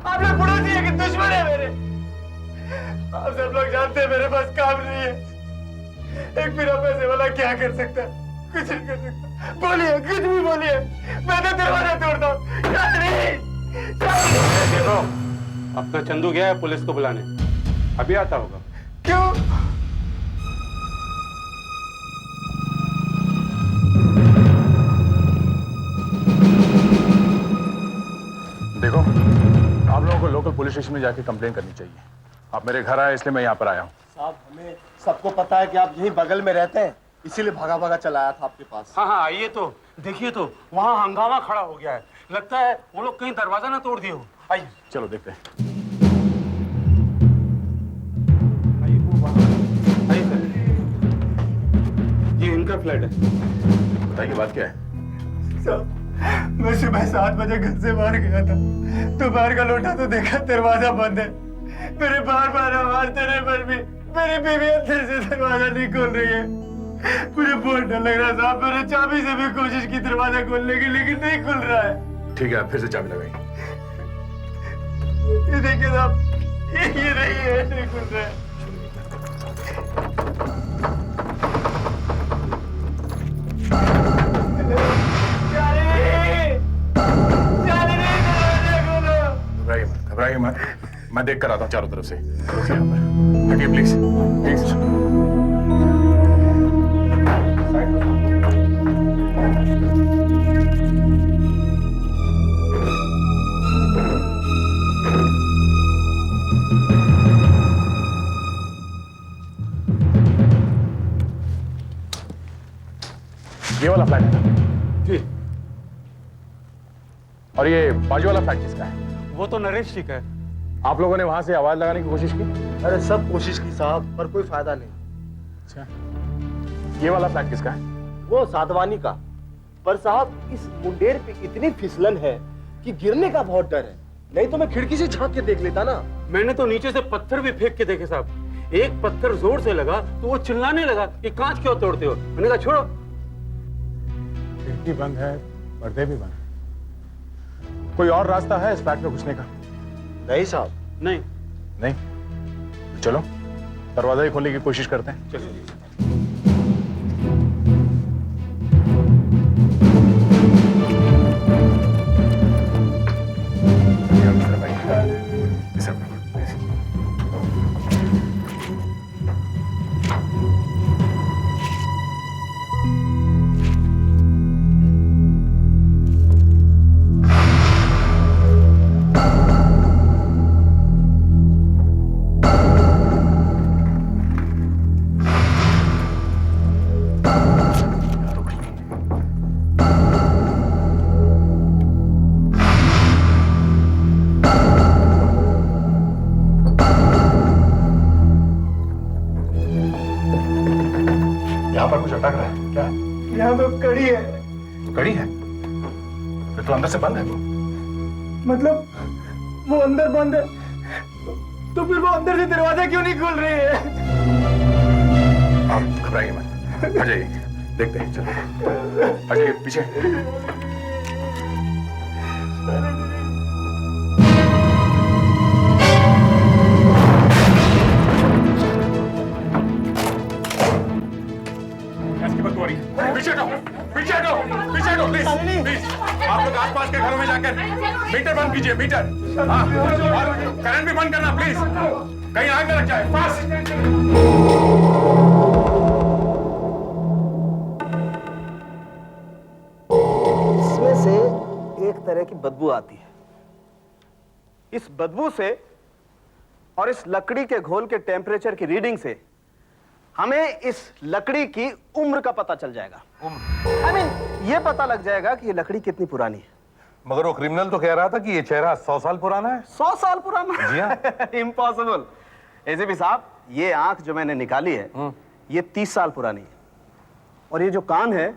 आप लोग पड़ोसी है कि दुश्मन है मेरे? आप सब लोग जानते हैं मेरे पास काम नहीं है। एक बिना पैसे वाला क्या कर सकता है? कुछ नहीं कर सकता। बोलिए, कुछ भी बोलिए, मैं तो दरवाजा तोड़ता हूँ। देखो, अपना चंदू गया है पुलिस को बुलाने, अभी आता होगा। क्यों? देखो, आप लोगों को लोकल पुलिस स्टेशन में जाके कंप्लेन करनी चाहिए। आप मेरे घर आए इसलिए मैं यहाँ पर आया हूँ। साहब, हमें सबको पता है कि आप यहीं बगल में रहते हैं, इसीलिए भागा भागा चला आया था आपके पास। हाँ हाँ, आइए तो देखिए, तो वहाँ हंगामा खड़ा हो गया है। लगता है वो लोग कहीं दरवाजा ना तोड़ दिए हो। आइए चलो देखते हैं। आइए, वो वहाँ आइए सर, ये इनका फ्लैट है। बताइए बात क्या है? मैं सुबह 7 बजे घर से बाहर गया था, तो बाहर का लौटा तो देखा दरवाजा बंद है। मेरे बार बार आवाज देने पर भी मेरी बीवी अंदर से दरवाजा नहीं खोल रही है। मुझे बहुत डर लग रहा है साहब। मैंने चाबी से भी कोशिश की दरवाजा खोलने की, लेकिन नहीं खुल रहा है। ठीक है, फिर से चाबी लगाइए। ये देखिए साहब, ये नहीं है, नहीं खुल रहा है। घबराइए मत, मैं देख कर आता हूँ चारों तरफ से। हटिए प्लीज, प्लीज। ये वाला फ्लैट है ना? जी। और ये बाजू वाला फ्लैट किसका है? वो तो नरेश जी का है। आप लोगों ने वहां से आवाज लगाने की कोशिश की? अरे सब कोशिश की साहब, पर कोई फायदा नहीं। अच्छा, ये वाला फ्लैट किसका है? वो साधवानी का। पर साहब, इस मुंडेर पे इतनी फिसलन है कि गिरने का बहुत डर है। नहीं तो मैं खिड़की से झांक के देख लेता ना। मैंने तो नीचे से पत्थर भी फेंक के देखे साहब। एक पत्थर जोर से लगा तो वो चिल्लाने लगा कि कांच क्यों तोड़ते हो। मैंने कहा छोड़ो। खिड़की बंद है, पर्दे भी बंद है। कोई और रास्ता है इस फ्लैट में घुसने का? नहीं साहब। नहीं। नहीं? चलो दरवाजा ही खोलने की कोशिश करते हैं। चलिए। यहाँ पर कुछ अटक रहा है क्या? यहाँ तो कड़ी है। कड़ी है? फिर तो अंदर से बंद है वो। मतलब वो अंदर बंद है, तो फिर वो अंदर से दरवाजा क्यों नहीं खोल रही है? आप घबराइए मत, आ जाइए, देखते हैं। चलो आ जाइए पीछे। पीछे हटो, पीछे हटो, पीछे हटो, प्लीज, प्लीज। आप लोग आसपास के घरों में जाकर मीटर बंद कीजिए, मीटर। हाँ, और करंट भी बंद करना प्लीज, कहीं आग न लग जाए। फास्ट। इसमें से एक तरह की बदबू आती है। इस बदबू से और इस लकड़ी के घोल के टेम्परेचर की रीडिंग से हमें इस लकड़ी की उम्र का पता चल जाएगा। I mean, ये पता लग जाएगा कि ये लकड़ी कितनी पुरानी है। मगर वो क्रिमिनल तो कह रहा था कि ये चेहरा 100 साल पुराना है। 100 साल पुराना? जी हाँ। इम्पॉसिबल। एसीपी साहब, ये आंख जो मैंने निकाली है, ये 30 साल पुरानी है। और ये जो कान है,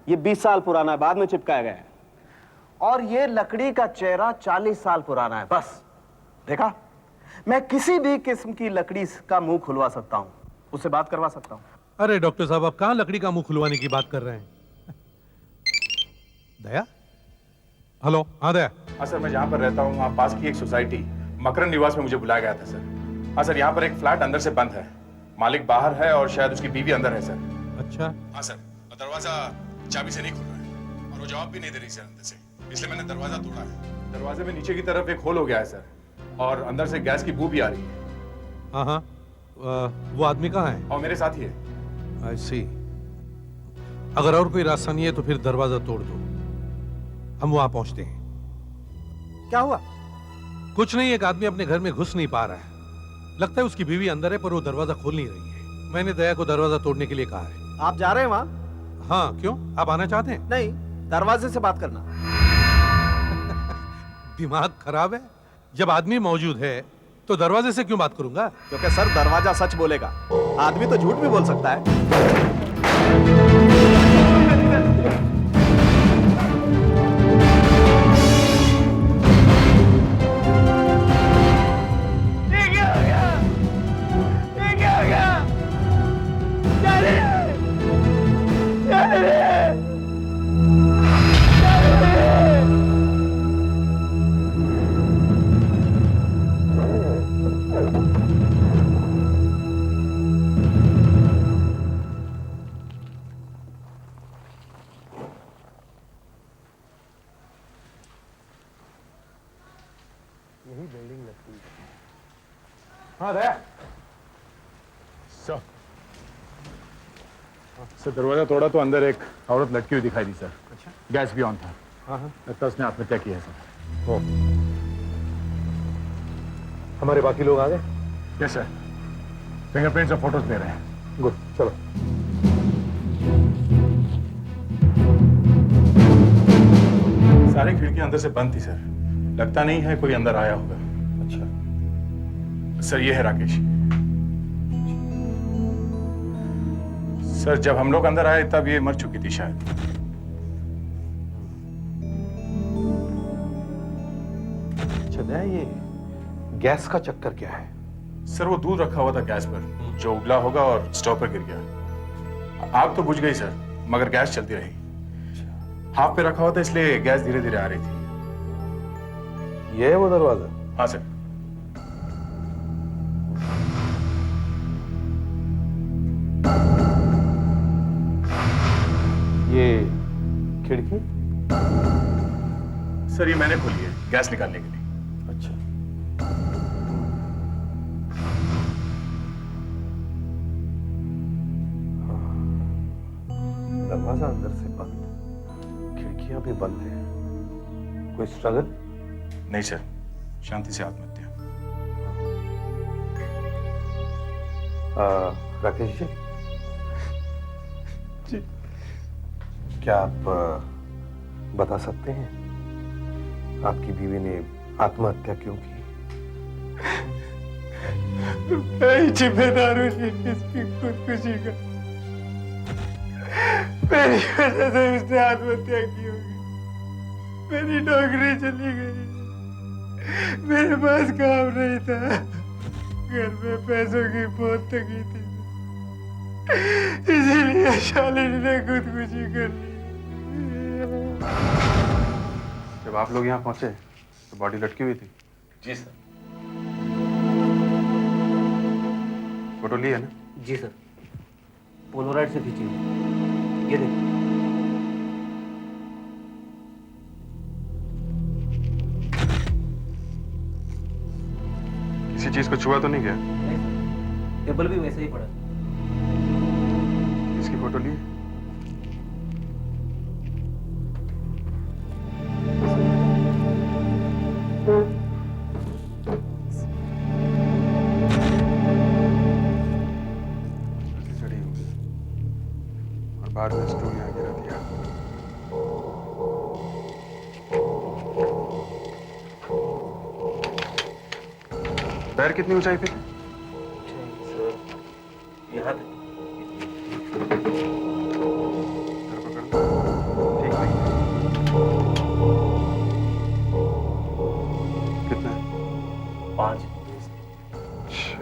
ये 20 साल पुराना है, बाद में चिपकाया गया है। और ये लकड़ी का चेहरा 40 साल पुराना है। बस देखा, मैं किसी भी किस्म की लकड़ी का मुंह खुलवा सकता हूं, उससे बात करवा सकता हूं। अरे डॉक्टर साहब, आप कहां लकड़ी का मुंह खुलवाने की बात कर रहे हैं? दया, हेलो, हाँ दया। हाँ सर, मैं जहाँ पर रहता हूँ वहाँ पास की एक सोसाइटी मकरन निवास में मुझे बुलाया गया था सर। हाँ सर, यहाँ पर एक फ्लैट अंदर से बंद है, मालिक बाहर है और शायद उसकी बीवी अंदर है सर। अच्छा, हाँ सर, दरवाजा चाबी से नहीं खुल रहा है और वो जवाब भी नहीं दे रही सर अंदर से, इसलिए मैंने दरवाजा तोड़ा है। दरवाजे में नीचे की तरफ एक होल हो गया है सर और अंदर से गैस की बू भी आ रही है। हाँ हाँ, वो आदमी कहाँ है? और मेरे साथ ही है। आई सी। अगर और कोई रास्ता नहीं है तो फिर दरवाजा तोड़ दो, हम वहां पहुंचते हैं। क्या हुआ? कुछ नहीं, एक आदमी अपने घर में घुस नहीं पा रहा है। लगता है उसकी बीवी अंदर है पर वो दरवाजा खोल नहीं रही है। मैंने दया को दरवाजा तोड़ने के लिए कहा है। आप जा रहे हैं वहां? हाँ, क्यों? आप आना चाहते हैं? नहीं, दरवाजे से बात करना। दिमाग खराब है? जब आदमी मौजूद है तो दरवाजे से क्यों बात करूंगा? क्योंकि सर दरवाजा सच बोलेगा, आदमी तो झूठ भी बोल सकता है। हाँ दया। सर दरवाजा तोड़ा तो अंदर एक औरत लटकी हुई दिखाई दी सर। अच्छा, गैस भी ऑन था। हाँ हाँ, लगता है उसने आत्महत्या की है सर। ओ। हमारे बाकी लोग आ गए? यस सर, फिंगरप्रिंट्स और फोटोज ले रहे हैं। गुड, चलो। सारी खिड़कियां अंदर से बंद थी सर, लगता नहीं है कोई अंदर आया होगा। अच्छा सर, ये है राकेश। सर, जब हम लोग अंदर आए तब ये मर चुकी थी शायद। अच्छा दया, ये गैस का चक्कर क्या है? सर, वो दूध रखा हुआ था गैस पर जो उगला होगा और स्टोव पर गिर गया। आग तो बुझ गई सर, मगर गैस चलती रही। हाफ पे रखा हुआ था इसलिए गैस धीरे धीरे आ रही थी। ये है वो दरवाजा? हाँ सर। ये खिड़की? सर, ये मैंने खोली है गैस निकालने के लिए। अच्छा, दरवाजा अंदर से बंद, खिड़कियां भी बंद है। कोई स्ट्रगल? नहीं सर, शांति से आत्महत्या। राकेश जी, क्या आप बता सकते हैं आपकी बीवी ने आत्महत्या क्यों की? मैं जिम्मेदार हूँ इसकी खुदकुशी का। मेरी वजह से उसने आत्महत्या की होगी। मेरी नौकरी चली गई, मेरे पास काम नहीं था, घर में पैसों की बहुत तंगी थी, इसीलिए शालिनी ने खुदकुशी कर ली। जब आप लोग यहाँ पहुंचे तो बॉडी लटकी हुई थी? जी सर। फोटो ली है ना? जी सर, पोलोराइड से खींची हुई। ये देखिए। किसी चीज को छुआ तो नहीं गया? नहीं सर, टेबल भी वैसे ही पड़ा। इसकी फोटो ली? चढ़ी होगी और बाद में स्टूल यहाँ गिरा दिया। पैर कितनी ऊंचाई पे थे? यहाँ तक। इधर पकड़ लो। ठीक नहीं है। कितना है? 5। अच्छा।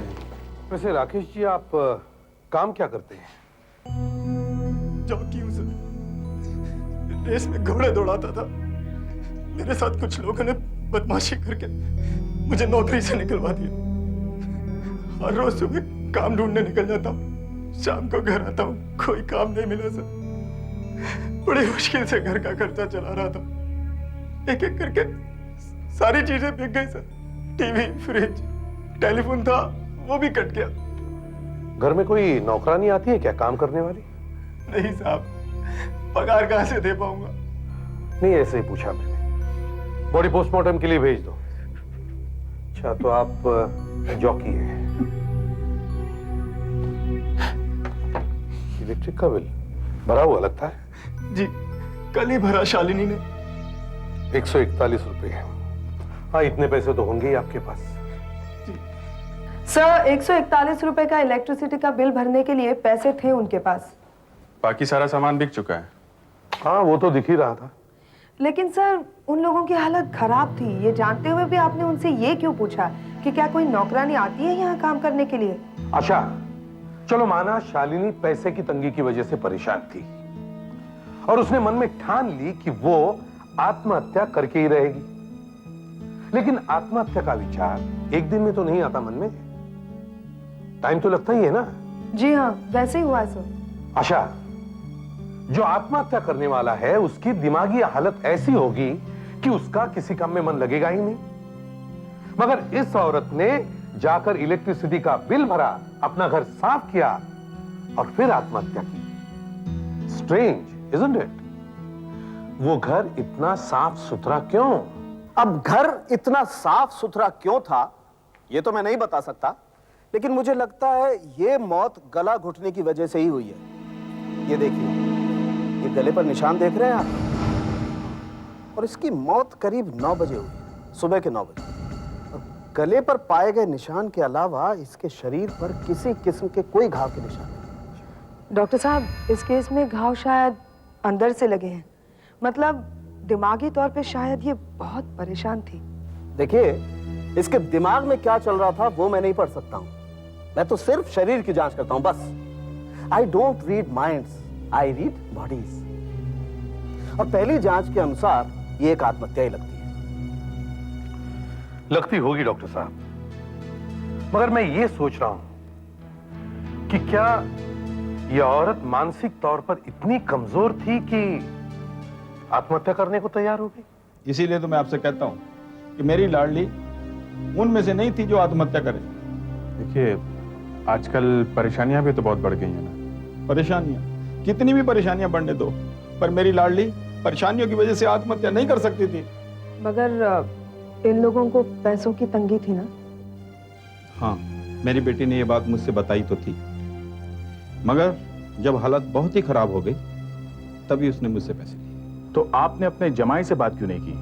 नहीं। वैसे राकेश जी, आप काम क्या करते हैं? जॉकी हूँ सर। रेस में घोड़े दौड़ाता था। मेरे साथ कुछ लोगों ने बदमाशी करके मुझे नौकरी से निकलवा दिया। हर रोज सुबह काम ढूंढने निकल जाता हूँ, शाम को घर आता हूँ, कोई काम नहीं मिला सर। बड़ी मुश्किल से घर का खर्चा चला रहा था। एक एक करके सारी चीजें बिक गई सर। टीवी, फ्रिज, टेलीफोन था, वो भी कट गया। घर में कोई नौकरानी आती है क्या, काम करने वाली? नहीं साहब, पगार कहाँ से दे पाऊंगा? नहीं, ऐसे ही पूछा मैंने। बॉडी पोस्टमार्टम के लिए भेज दो। अच्छा, तो आप जॉकी हैं। इलेक्ट्रिक का बिल भरा हुआ लगता है। जी, कल ही भरा शालिनी ने। 141 रुपए। हाँ, इतने पैसे तो होंगे ही आपके पास। सर, 141 रुपए का इलेक्ट्रिसिटी का बिल भरने के लिए पैसे थे उनके पास। बाकी सारा सामान बिक चुका है। हाँ, वो तो दिख ही रहा था। लेकिन सर, उन लोगों की हालत खराब थी। ये जानते हुए भी आपने उनसे ये क्यों पूछा कि क्या कोई नौकरानी आती है यहाँ काम करने के लिए? अच्छा, चलो माना शालिनी पैसे की तंगी की वजह से परेशान थी और उसने मन में ठान ली कि वो आत्महत्या करके ही रहेगी। लेकिन आत्महत्या का विचार एक दिन में तो नहीं आता मन में, टाइम तो लगता ही है ना। जी हाँ, वैसे ही हुआ सर। अच्छा, जो आत्महत्या करने वाला है उसकी दिमागी हालत ऐसी होगी कि उसका किसी काम में मन लगेगा ही नहीं। मगर इस औरत ने जाकर इलेक्ट्रिसिटी का बिल भरा, अपना घर साफ किया और फिर आत्महत्या की। Strange, isn't it? वो घर इतना साफ सुथरा क्यों? अब घर इतना साफ सुथरा क्यों था ये तो मैं नहीं बता सकता, लेकिन मुझे लगता है ये मौत गला घुटने की वजह से ही हुई है। ये देखिए, ये गले पर निशान देख रहे हैं आप, और इसकी मौत करीब 9 बजे हुई, सुबह के 9 बजे। और गले पर पाए गए निशान के अलावा इसके शरीर पर किसी किस्म के कोई घाव के निशान नहीं। डॉक्टर साहब, इस केस में घाव शायद अंदर से लगे हैं। मतलब दिमागी तौर पे शायद ये बहुत परेशान थी। देखिए, इसके दिमाग में क्या चल रहा था वो मैं नहीं पढ़ सकता हूं। मैं तो सिर्फ शरीर की जांच करता हूं, बस। I don't read minds, I read bodies. और पहली जांच के अनुसार ये एक आत्महत्या ही लगती है। लगती होगी डॉक्टर साहब, मगर मैं ये सोच रहा हूं कि क्या यह औरत मानसिक तौर पर इतनी कमजोर थी कि आत्महत्या करने को तैयार हो गई? इसीलिए तो मैं आपसे कहता हूं कि मेरी लाडली उनमें से नहीं थी जो आत्महत्या करे। देखिए, आजकल परेशानियां भी तो बहुत बढ़ गई हैं ना। परेशानियां, कितनी भी परेशानियां बढ़ने दो, पर मेरी लाडली परेशानियों की वजह से आत्महत्या नहीं कर सकती थी। मगर इन लोगों को पैसों की तंगी थी ना? हाँ, मेरी बेटी ने यह बात मुझसे बताई तो थी, मगर जब हालत बहुत ही खराब हो गई तभी उसने मुझसे पैसे लिए। तो आपने अपने जमाई से बात क्यों नहीं की?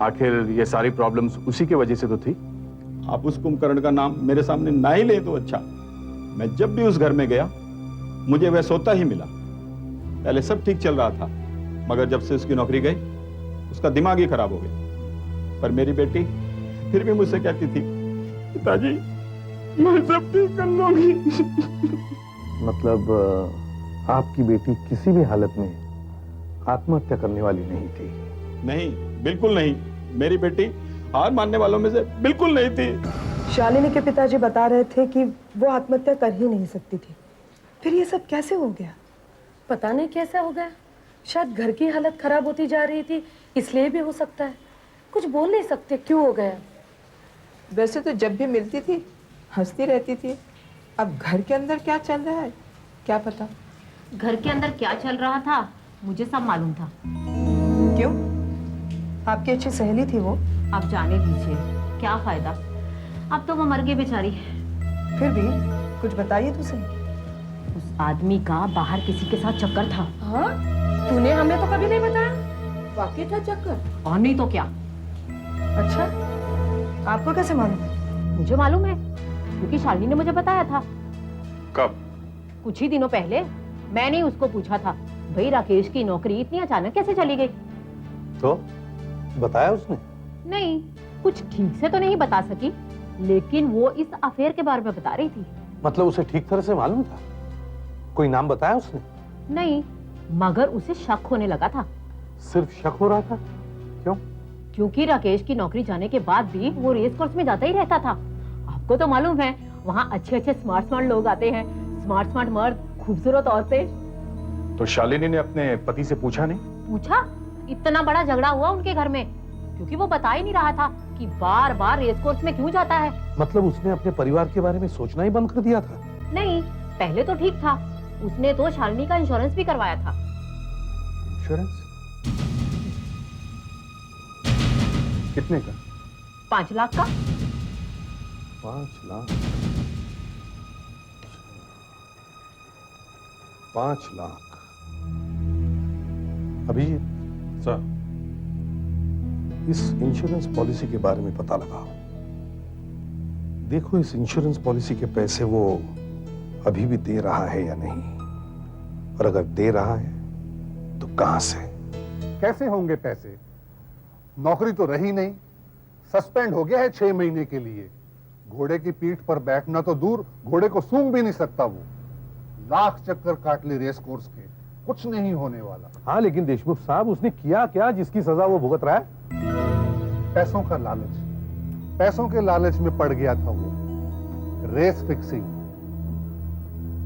आखिर ये सारी प्रॉब्लम्स उसी की वजह से तो थी। आप उस कुंभकर्ण का नाम मेरे सामने ना ही ले तो अच्छा। मैं जब भी उस घर में गया मुझे वह सोता ही मिला। पहले सब ठीक चल रहा था, मगर जब से उसकी नौकरी गई उसका दिमाग ही खराब हो गया। पर मेरी बेटी फिर भी मुझसे कहती थी, पिताजी मैं सब ठीक कर लूंगी। मतलब आपकी बेटी किसी भी हालत में आत्महत्या करने वाली नहीं थी? नहीं, बिल्कुल नहीं। मेरी बेटी हार मानने वालों में से बिल्कुल नहीं थी। शालिनी के पिताजी बता रहे थे कि वो आत्महत्या कर ही नहीं सकती थी। फिर ये सब कैसे हो गया? पता नहीं कैसे हो गया। शायद घर की हालत खराब होती जा रही थी, इसलिए भी हो सकता है। कुछ बोल नहीं सकते क्यों हो गया। वैसे तो जब भी मिलती थी हंसती रहती थी। अब घर के अंदर क्या चल रहा है क्या पता। घर के अंदर क्या चल रहा था मुझे सब मालूम था। क्यों? आपकी अच्छी सहेली थी वो। आप जाने दीजिए, क्या फायदा, अब तो वो मर गई बेचारी। फिर भी कुछ बताइए तो सही। उस आदमी का बाहर किसी के साथ चक्कर था। हाँ? तूने हमें तो कभी नहीं बताया। वाकई था चक्कर? और नहीं तो क्या। अच्छा, आपको कैसे मालूम है? मुझे मालूम है, क्योंकि शालिनी ने मुझे बताया था। कब? कुछ ही दिनों पहले मैंने उसको पूछा था, भाई राकेश की नौकरी इतनी अचानक कैसे चली गई? तो बताया उसने? नहीं, कुछ ठीक से तो नहीं बता सकी, लेकिन वो इस अफेयर के बारे में बता रही थी। मतलब उसे ठीक तरह से मालूम था? कोई नाम बताया उसने? नहीं, मगर उसे शक होने लगा था। सिर्फ शक हो रहा था? क्यों? क्योंकि राकेश की नौकरी जाने के बाद भी वो रेस कोर्स में जाता ही रहता था। आपको तो मालूम है, वहाँ अच्छे स्मार्ट लोग आते हैं, स्मार्ट मर्द, खूबसूरत औरतें। तो शालिनी ने अपने पति से पूछा नहीं? पूछा, इतना बड़ा झगड़ा हुआ उनके घर में, क्योंकि वो बता ही नहीं रहा था कि बार बार रेस कोर्स में क्यों जाता है। मतलब उसने अपने परिवार के बारे में सोचना ही बंद कर दिया था? नहीं, पहले तो ठीक था। उसने तो शालिनी का इंश्योरेंस भी करवाया था। इंश्योरेंस? कितने का? 5 लाख का। 5 लाख? 5 लाख। अभिजीत सर, इस इंश्योरेंस पॉलिसी के बारे में पता लगाओ। देखो इस इंश्योरेंस पॉलिसी के पैसे वो अभी भी दे रहा है या नहीं, और अगर दे रहा है तो कहां से? कैसे होंगे पैसे? नौकरी तो रही नहीं, सस्पेंड हो गया है 6 महीने के लिए। घोड़े की पीठ पर बैठना तो दूर, घोड़े को सूंघ भी नहीं सकता वो। लाख चक्कर काट ली रेस कोर्स के, कुछ नहीं होने वाला। हाँ, लेकिन देशमुख साहब, उसने किया क्या जिसकी सजा वो भुगत रहा है? पैसों का लालच, पैसों के लालच में पड़ गया था वो। Race fixing.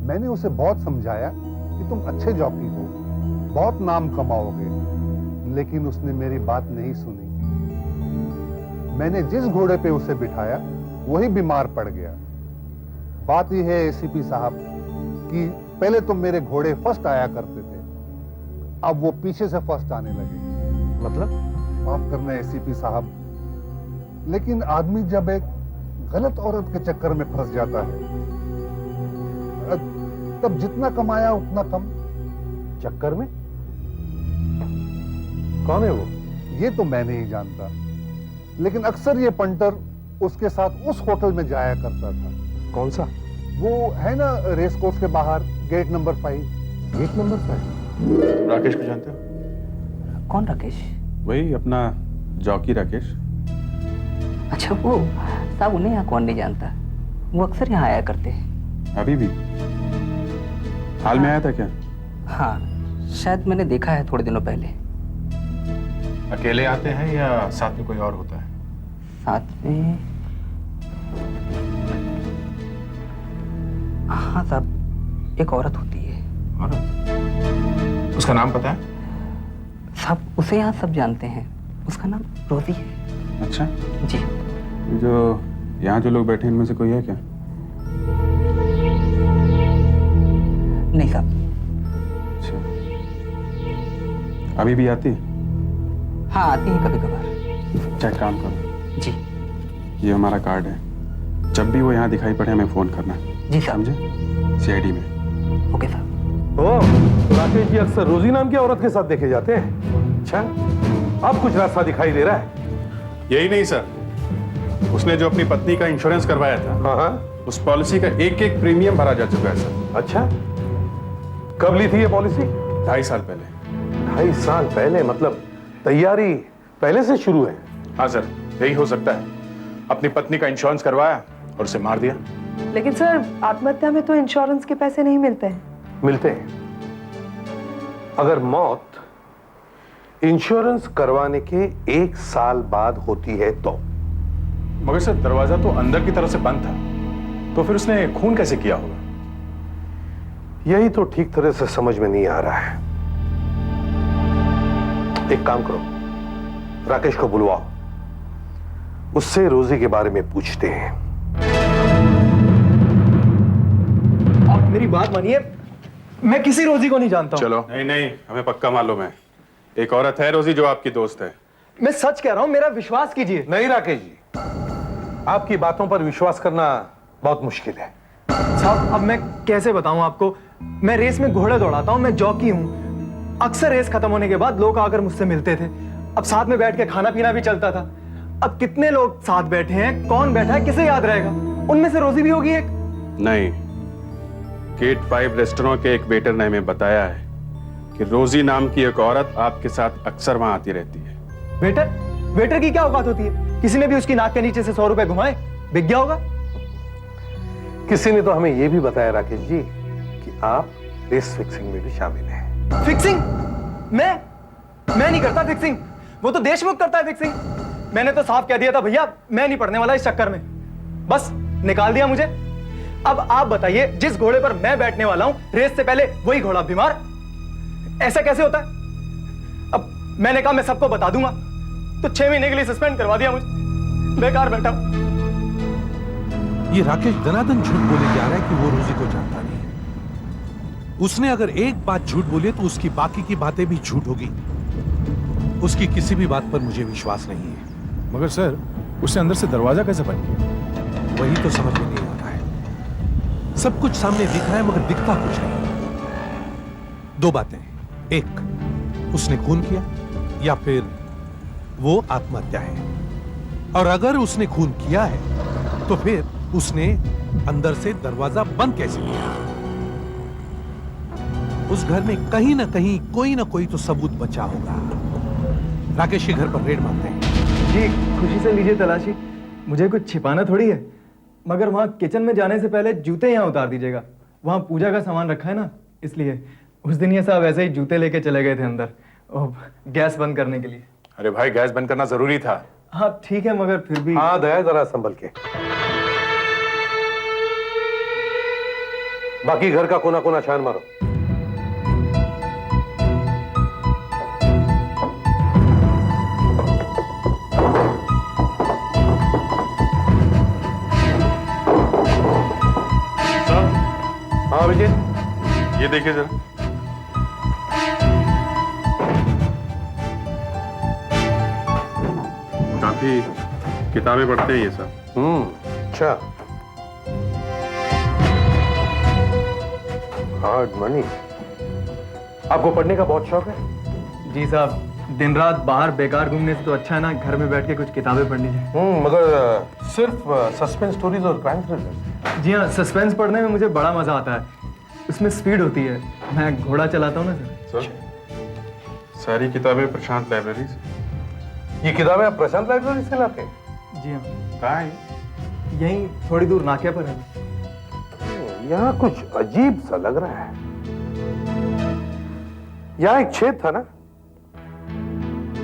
मैंने उसे बहुत समझाया कि तुम अच्छे जॉकी हो, बहुत नाम कमाओगे, लेकिन उसने मेरी बात नहीं सुनी। मैंने जिस घोड़े पे उसे बिठाया वही बीमार पड़ गया। बात यह है एसीपी साहब कि पहले तो मेरे घोड़े फर्स्ट आया करते थे, अब वो पीछे से फर्स्ट आने लगे। मतलब? माफ करना एसीपी साहब, लेकिन आदमी जब एक गलत औरत के चक्कर में फंस जाता है तब जितना कमाया उतना कम। चक्कर में? कौन है वो? ये तो मैं नहीं जानता, लेकिन अक्सर ये पंटर उसके साथ उस होटल में जाया करता था। कौन सा? वो है ना रेस कोर्स के बाहर, gate number 5। Gate number 5? Rakesh को जानते हो? कौन राकेश? वही अपना जॉकी राकेश। अच्छा, वो साहब, उन्हें यहाँ कौन नहीं जानता? वो अक्सर यहाँ आया करते हैं। अभी भी? हाल में आया था क्या? हाँ, शायद मैंने देखा है थोड़े दिनों पहले। अकेले आते हैं या साथ में कोई और होता है? साथ में? हाँ साहब, एक औरत होती है। औरत? उसका नाम पता है? साहब, उसे यहाँ सब जानते हैं। उसका नाम रोजी है। अच्छा जी। जो यहाँ जो लोग बैठे हैं इनमें से कोई है क्या? नहीं साहब। अच्छा, अभी भी आती है? हाँ, आती है कभी कभार। अच्छा, एक काम करो जी, ये हमारा कार्ड है, जब भी वो यहाँ दिखाई पड़े हमें फोन करना। जी साहब। समझे? सीआईडी में। ओके साहब। ओ, राकेश जी अक्सर रोजी नाम की औरत के साथ देखे जाते हैं। अच्छा, अब कुछ रास्ता दिखाई दे रहा है? यही नहीं सर, उसने जो अपनी पत्नी का इंश्योरेंस करवाया था, हाँ, उस पॉलिसी का एक प्रीमियम भरा जा चुका है सर। अच्छा, कब ली थी ये पॉलिसी? 2.5 साल पहले। 2.5 साल पहले? मतलब तैयारी पहले से शुरू है? हाँ सर, यही हो सकता है। अपनी पत्नी का इंश्योरेंस करवाया और उसे मार दिया। लेकिन सर, आत्महत्या में तो इंश्योरेंस के पैसे नहीं मिलते हैं। मिलते हैं, अगर मौत इंश्योरेंस करवाने के 1 साल बाद होती है तो। मगर सर, दरवाजा तो अंदर की तरफ से बंद था, तो फिर उसने खून कैसे किया होगा? यही तो ठीक तरह से समझ में नहीं आ रहा है। एक काम करो, राकेश को बुलवाओ, उससे रोजी के बारे में पूछते हैं। आप मेरी बात मानिए, मैं किसी रोजी को नहीं जानता हूं। चलो। नहीं, हमें पक्का मालूम है, एक औरत है रोजी जो आपकी दोस्त है। मैं सच कह रहा हूं, मेरा विश्वास कीजिए। नहीं राकेश जी, आपकी बातों पर विश्वास करना बहुत मुश्किल है। साहब, अब मैं कैसे बताऊं आपको, मैं रेस में घोड़े दौड़ाता हूं, मैं जॉकी हूं। अक्सर रेस खत्म होने के बाद लोग आकर मुझसे मिलते थे। अब साथ में बैठ के खाना पीना भी चलता था। अब कितने लोग साथ बैठे हैं, कौन बैठा है, किसे याद रहेगा? उनमें से रोजी भी होगी एक। नहीं, गेट 5 रेस्टोरेंट के एक वेटर ने हमें बताया है कि रोजी नाम की एक औरत आपके साथ अक्सर वहां आती रहती है। वेटर? वेटर की क्या औकात होती है? किसी ने भी उसकी नाक के नीचे से 100 रुपए घुमाए? बिक गया होगा। किसी ने तो हमें यह भी बताया राकेश जी कि आप रेस फिक्सिंग में भी शामिल हैं। फिक्सिंग? मैं नहीं करता फिक्सिंग, वो तो देशमुख करता है फिक्सिंग। मैंने तो साफ कह दिया था भैया, मैं नहीं पड़ने वाला इस चक्कर में, बस निकाल दिया मुझे। अब आप बताइए, जिस घोड़े पर मैं बैठने वाला हूं, रेस से पहले वही घोड़ा बीमार, ऐसा कैसे होता है? अब मैंने कहा मैं सबको बता दूंगा, तो 6 महीने के लिए सस्पेंड करवा दिया मुझे, बेकार बैठा। ये राकेश दनादन झूठ बोले जा रहा है कि वो रोजी को जानता नहीं है। उसने अगर एक बात झूठ बोली तो उसकी बाकी की बातें भी झूठ होगी। उसकी किसी भी बात पर मुझे विश्वास नहीं है। मगर सर, उससे अंदर से दरवाजा कैसे बन गया? वही तो समझ में नहीं आ रहा है। सब कुछ सामने दिख रहा है मगर दिखता कुछ नहीं। 2 बातें, एक उसने खून किया या फिर वो आत्महत्या है, और अगर उसने खून किया है तो फिर उसने अंदर से दरवाजा बंद कैसे किया? उस घर में कहीं ना कहीं कोई ना कोई तो सबूत बचा होगा। राकेश के घर पर रेड मारते हैं। जी खुशी से लीजिए तलाशी, मुझे कुछ छिपाना थोड़ी है। मगर वहां किचन में जाने से पहले जूते यहाँ उतार दीजिएगा, वहां पूजा का सामान रखा है ना, इसलिए। उस दिन ये साहब ऐसे ही जूते लेके चले गए थे अंदर, गैस बंद करने के लिए। अरे भाई, गैस बंद करना जरूरी था। हाँ ठीक है, मगर फिर भी। हाँ दया, जरा संभल के। बाकी घर का कोना कोना छान मारो। हाँ विजय, ये देखिए जरा। काफी किताबें पढ़ते हैं ये सब। अच्छा। Hard money. आपको पढ़ने का बहुत शौक है? जी साहब, दिन रात बाहर बेकार घूमने से तो अच्छा है ना घर में बैठ के कुछ किताबें पढ़ लीजिए। मगर सिर्फ सस्पेंस स्टोरीज और क्राइम थ्रिलर? जी हाँ, सस्पेंस पढ़ने में मुझे बड़ा मजा आता है, उसमें स्पीड होती है। मैं घोड़ा चलाता हूँ ना सर। सारी किताबें प्रशांत लाइब्रेरी से। ये किताबें आप प्रशांत लाइब्रेरी से लाते हैं? जी हाँ। कहाँ है? यहीं थोड़ी दूर नाके पर है। यहाँ कुछ अजीब सा लग रहा है। यहाँ एक छेद था ना,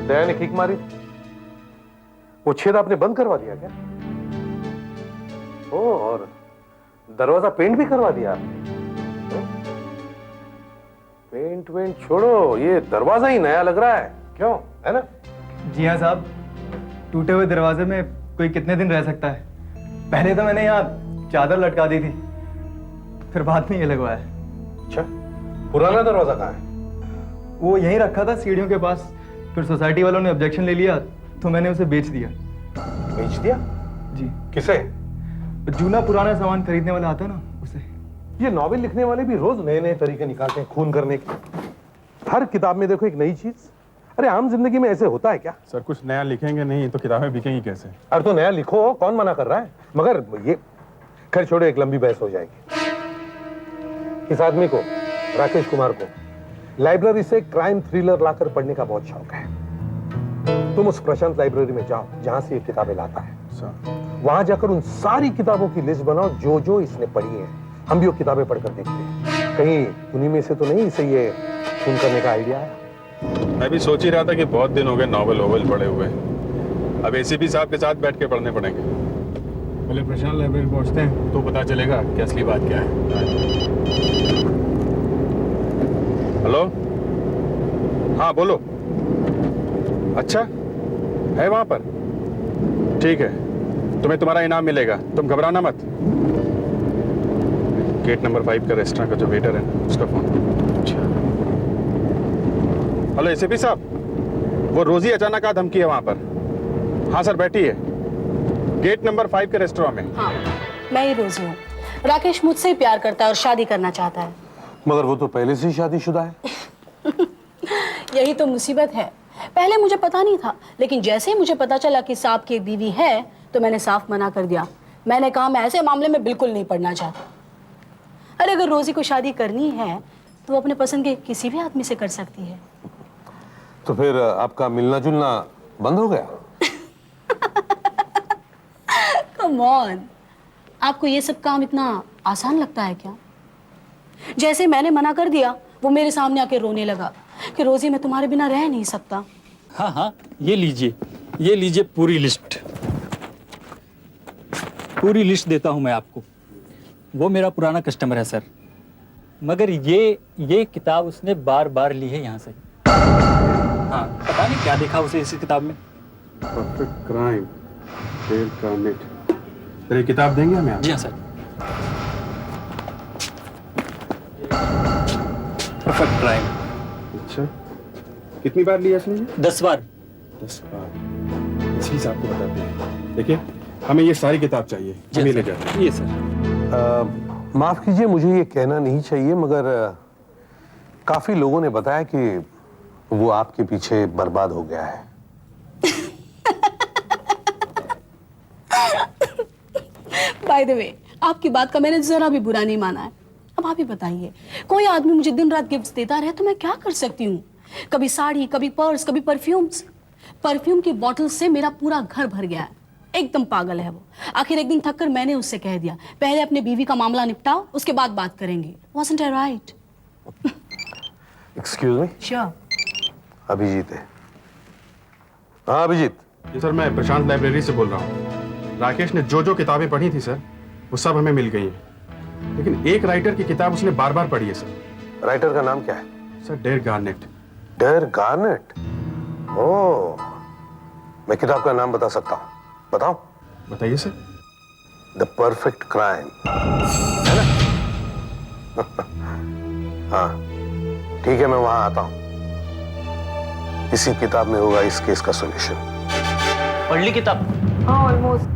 दया ने किक मारी थी, वो छेद आपने बंद करवा दिया क्या? ओ, और दरवाजा पेंट भी करवा दिया आपने? पेंट वेंट छोड़ो, ये दरवाजा ही नया लग रहा है, क्यों, है ना? जी हाँ साहब, टूटे हुए दरवाजे में कोई कितने दिन रह सकता है। पहले तो मैंने यहाँ चादर लटका दी थी, फिर बाद में ये लगवाया। अच्छा, पुराना दरवाजा कहाँ है? वो यहीं रखा था सीढ़ियों के पास, फिर सोसाइटी वालों ने ऑब्जेक्शन ले लिया तो मैंने उसे बेच दिया। बेच दिया? जी। किसे? जूना पुराना सामान खरीदने वाला आता ना, उसे। ये नॉवेल लिखने वाले भी रोज नए नए तरीके निकालते हैं खून करने के। हर किताब में देखो एक नई चीज। अरे आम जिंदगी में ऐसे होता है क्या? सर, कुछ नया लिखेंगे नहीं तो किताबें बिकेंगी कैसे? अरे तो नया लिखो, कौन मना कर रहा है? मगर ये खैर छोड़ो, एक लंबी बहस हो जाएगी। इस आदमी को, राकेश कुमार को, लाइब्रेरी से क्राइम थ्रिलर लाकर पढ़ने का बहुत शौक है। तुम उस प्रशांत लाइब्रेरी में जाओ जहां से ये किताबें लाता है। वहां जाकर उन सारी किताबों की लिस्ट बनाओ जो जो इसने पढ़ी है। हम भी वो किताबें पढ़कर देखते हैं, कहीं उन्हीं में से तो नहीं इसे ये खून करने का आइडिया है। मैं भी सोच ही रहा था कि बहुत दिन हो गए नॉवेल वोवेल पढ़े हुए, अब एसीपी साहब के साथ बैठ के पढ़ने पड़ेंगे। पहले प्रशांत लाइब्रेरी पहुंचते हैं तो पता चलेगा कि असली बात क्या है। हेलो, हाँ बोलो। अच्छा है वहां पर? ठीक है, तुम्हें तुम्हारा इनाम मिलेगा, तुम घबराना मत। गेट नंबर 5 का रेस्टोरेंट का जो वेटर है उसका फोन। अच्छा। हेलो एसीपी साहब, वो रोजी अचानक आ धमकी है वहां पर। हाँ सर, बैठी है गेट नंबर 5 के रेस्टोरेंट में। हाँ, मैं ही रोजी हूँ। राकेश मुझसे ही प्यार करता है और शादी करना चाहता है। मगर वो तो पहले से ही शादीशुदा है। यही तो मुसीबत है, पहले मुझे पता नहीं था, लेकिन जैसे ही मुझे पता चला कि साहब की एक बीवी है तो मैंने साफ मना कर दिया। मैंने कहा मैं ऐसे मामले में बिल्कुल नहीं पड़ना चाहता। अरे अगर रोजी को शादी करनी है तो वो अपने पसंद के किसी भी आदमी से कर सकती है। तो फिर आपका मिलना जुलना बंद हो गया? कम कम ऑन, आपको ये सब काम इतना आसान लगता है क्या? जैसे मैंने मना कर दिया, वो मेरे सामने आके रोने लगा कि रोजी मैं तुम्हारे बिना रह नहीं सकता। हाँ हाँ, ये लीजिए पूरी लिस्ट देता हूँ मैं आपको। वो मेरा पुराना कस्टमर है सर, मगर ये किताब उसने बार बार ली है यहाँ से। हाँ, पता नहीं क्या देखा उसे इस किताब में। Perfect crime, Dale Carnett. तेरी किताब देंगे हमें? जी हाँ सर। Perfect crime. अच्छा, कितनी बार लिया इसने? 10 बार। 10 बार। इसी से आपको बताते हैं। देखिए, हमें ये सारी किताब चाहिए, हमें ले जाते हैं। ये सर। माफ कीजिए, मुझे ये कहना नहीं चाहिए, मगर काफी लोगों ने बताया कि वो आपके पीछे बर्बाद हो गया है। बाय द वे, आपकी बात का मैंने जरा भी बुरा नहीं माना है। अब आप ही बताइए, कोई आदमी मुझे दिन रात गिफ्ट्स देता रहे तो मैं क्या कर सकती हूँ? कभी साड़ी, कभी पर्स, कभी परफ्यूम्स। परफ्यूम की बॉटल से मेरा पूरा घर भर गया है। एकदम पागल है वो। आखिर एक दिन थककर मैंने उससे कह दिया, पहले अपने बीवी का मामला निपटाओ, उसके बाद बात करेंगे। Wasn't I right? Excuse me. Sure. Abhijeet है। हाँ अभिजीत। जी सर, मैं प्रशांत लाइब्रेरी से बोल रहा हूँ। राकेश ने जो किताबें पढ़ी थी सर, वो सब हमें मिल गई हैं। लेकिन एक राइटर की किताब उसने बार बार पढ़ी है सर। राइटर का नाम क्या है? Sir, Dale Garnett. Dale Garnett? Oh, मैं किताब का नाम बता सकता हूँ। बताओ। बताइए सर। द परफेक्ट क्राइम, है ना? हाँ ठीक है, मैं वहां आता हूँ। इसी किताब में होगा इस केस का सॉल्यूशन। पढ़ ली किताब? हाँ, ऑलमोस्ट।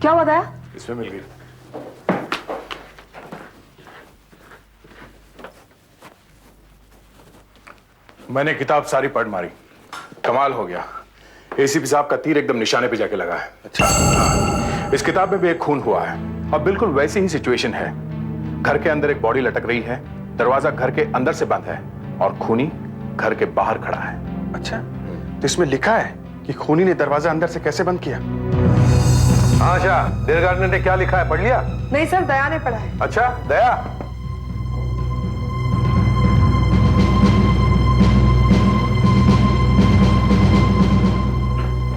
क्या बताया? इसमें मिल गई। मैंने किताब सारी पढ़ मारी। कमाल हो गया। एसीपी साहब का तीर एकदम निशाने पे जाके लगा है। अच्छा। हाँ। इस किताब में भी एक खून हुआ है और बिल्कुल वैसी ही सिचुएशन है। घर के अंदर एक बॉडी लटक रही है, दरवाजा घर के अंदर से बंद है और खूनी घर के बाहर खड़ा है। अच्छा, तो इसमें लिखा है कि खूनी ने दरवाजा अंदर से कैसे बंद किया। अच्छा, डेल गार्नेट ने क्या लिखा है, पढ़ लिया? नहीं सर, दया ने पढ़ा है। अच्छा, दया।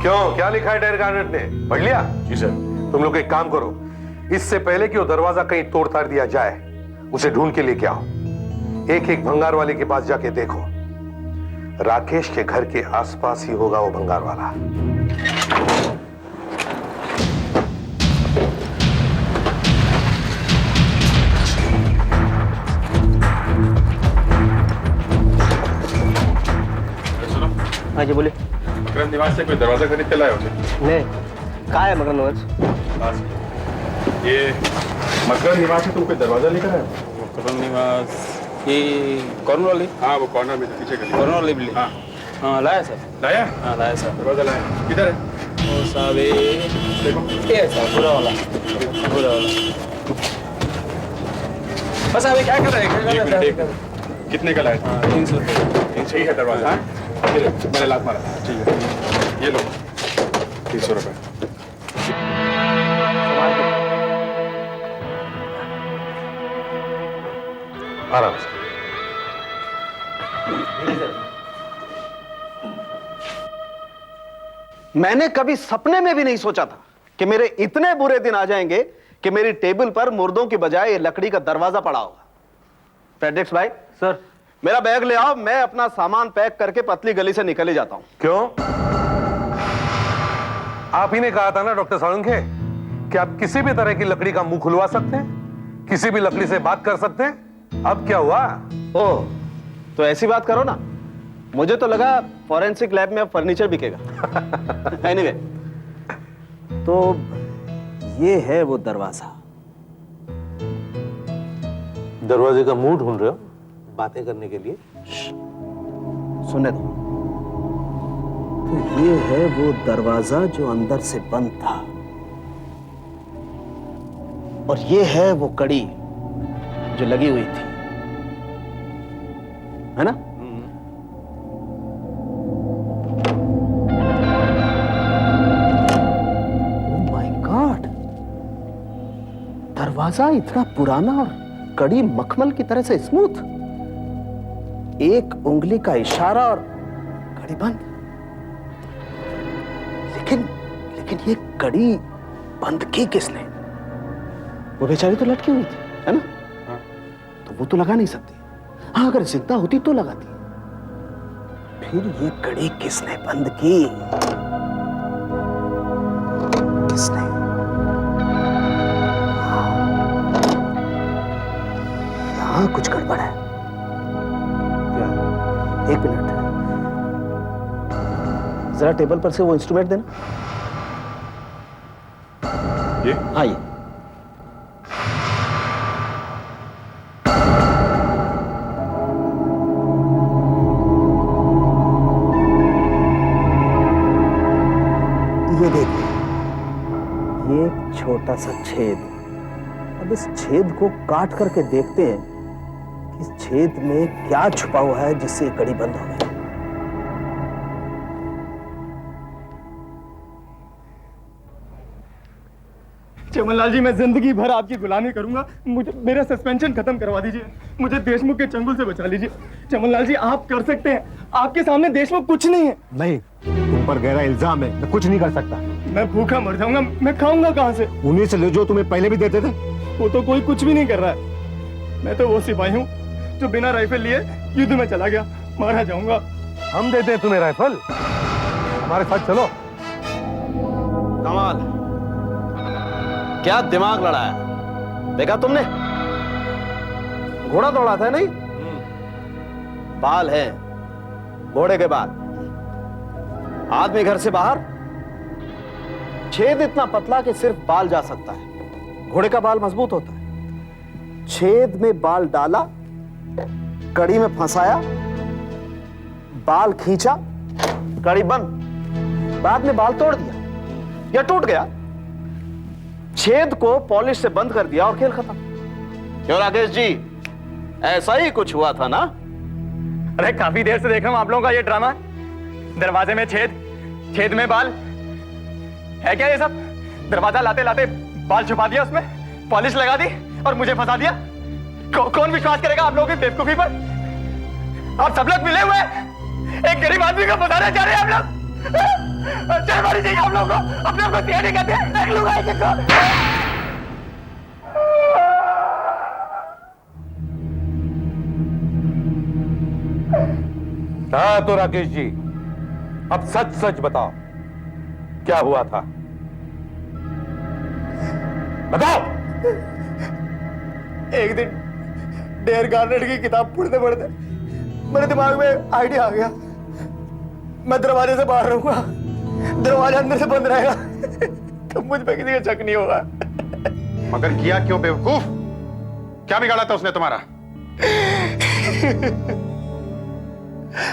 क्यों, क्या लिखा है डेल गार्नेट ने, पढ़ लिया? जी सर। तुम लोग एक काम करो, इससे पहले कि वो दरवाजा कहीं तोड़ ताड़ दिया जाए, उसे ढूंढ के लेके आओ। एक एक भंगार वाले के पास जाके देखो, राकेश के घर के आसपास ही होगा वो भंगार वाला। हाँ जी बोले। मकरंद निवास से कोई दरवाजा खरीद के लाए हो? नहीं, कहाँ है मकरंद निवास? ये मकरंद निवास में तुम कोई दरवाजा लेकर आए हो? मकरंद निवास, ये कॉर्नर वाली? हाँ, वो कॉर्नर में पीछे गली। कॉर्नर वाली बिल्डिंग? हाँ हाँ, लाया सर। लाया? हाँ लाया सर। दरवाजा लाया। किधर है? वो साहब ये सर, पूरा वाला। बस अभी क्या कर रहे हैं? कितने का लाया? 300 रुपये। सही है दरवाजा। हाँ? मैंने लात मारा। ठीक है, ये लो 300 रुपए। आराम से। मैंने कभी सपने में भी नहीं सोचा था कि मेरे इतने बुरे दिन आ जाएंगे कि मेरी टेबल पर मुर्दों की बजाय ये लकड़ी का दरवाजा पड़ा होगा। फ्रेडरिक्स भाई। सर। मेरा बैग ले आओ, मैं अपना सामान पैक करके पतली गली से निकल ही जाता हूं। क्यों? आप ही ने कहा था ना डॉक्टर साळुंखे कि आप किसी भी तरह की लकड़ी का मुंह खुलवा सकते हैं, किसी भी लकड़ी से बात कर सकते हैं। अब क्या हुआ? ओह, तो ऐसी बात करो ना। मुझे तो लगा फॉरेंसिक लैब में अब फर्नीचर बिकेगा। एनीवे, तो ये है वो दरवाजा। दरवाजे का मुंह ढूंढ रहे हो बातें करने के लिए? सुने तो ये है वो दरवाजा जो अंदर से बंद था, और ये है वो कड़ी जो लगी हुई थी, है ना? दरवाजा इतना पुराना और कड़ी मखमल की तरह से स्मूथ, एक उंगली का इशारा और कड़ी बंद। लेकिन ये कड़ी बंद की किसने? वो बेचारी तो लटकी हुई थी, है ना? तो वो तो लगा नहीं सकती। हाँ, अगर जिंदा होती तो लगाती। फिर ये कड़ी किसने बंद की? किसने? यहाँ कुछ गड़बड़ है। एक मिनट, जरा टेबल पर से वो इंस्ट्रूमेंट देना। ये? हाँ, ये। ये देखिए, ये एक छोटा सा छेद। अब इस छेद को काट करके देखते हैं कि इस छेद में क्या छुपा हुआ है जिससे ये कड़ी बंद हो गई। चमनलाल जी, मैं जिंदगी भर आपकी गुलामी करूंगा। मुझे मेरा सस्पेंशन खत्म करवा दीजिए। मुझे देशमुख के चंगुल से बचा लीजिए। चमनलाल जी, आप कर सकते हैं। आपके सामने देशमुख कुछ नहीं है। नहीं, तुम पर गहरा इल्जाम है। मैं कुछ नहीं कर सकता। मैं भूखा मर जाऊंगा। मैं खाऊंगा कहाँ से? उन्हीं से ले जो तुम्हें पहले भी देते थे। वो तो कोई कुछ भी नहीं कर रहा है। मैं तो वो सिपाही हूँ जो बिना राइफल लिए युद्ध में चला गया। मारा जाऊंगा। हम देते हैं तुम्हें राइफल। हमारे साथ चलो। कमाल, क्या दिमाग लड़ाया। देखा तुमने? घोड़ा दौड़ाता है नहीं? बाल है घोड़े के बाल। आदमी घर से बाहर, छेद इतना पतला कि सिर्फ बाल जा सकता है। घोड़े का बाल मजबूत होता है। छेद में बाल डाला, कड़ी में फंसाया, बाल खींचा, कड़ी बंद। बाद में बाल तोड़ दिया या टूट गया। छेद को पॉलिश से बंद कर दिया और खेल खत्म। क्यों राकेश जी, ऐसा ही कुछ हुआ था ना? अरे काफी देर से देख रहा हूं आप लोगों का ये ड्रामा। दरवाजे में छेद, छेद में बाल है क्या ये सब? दरवाजा लाते लाते बाल छुपा दिया, उसमें पॉलिश लगा दी और मुझे फंसा दिया। कौन विश्वास करेगा आप लोगों की बेवकूफी पर? आप सब लोग मिले हुए एक गरीब आदमी को फंसाने जा रहे हैं आप लोग। शर्म आनी चाहिए आप लोगों को। अपने को सीआईडी कहते हैं। देख लूंगा एक को। हाँ तो राकेश जी, अब सच सच बताओ, क्या हुआ था? बताओ। एक दिन डेयर गार्नेट की किताब पढ़ते पढ़ते मेरे दिमाग में आइडिया आ गया। मैं दरवाजे से बाहर रहूंगा, दरवाजा अंदर से बंद रहेगा, तो मुझ पे किसी का शक नहीं होगा। मगर किया क्यों बेवकूफ? क्या बिगाड़ा था उसने तुम्हारा?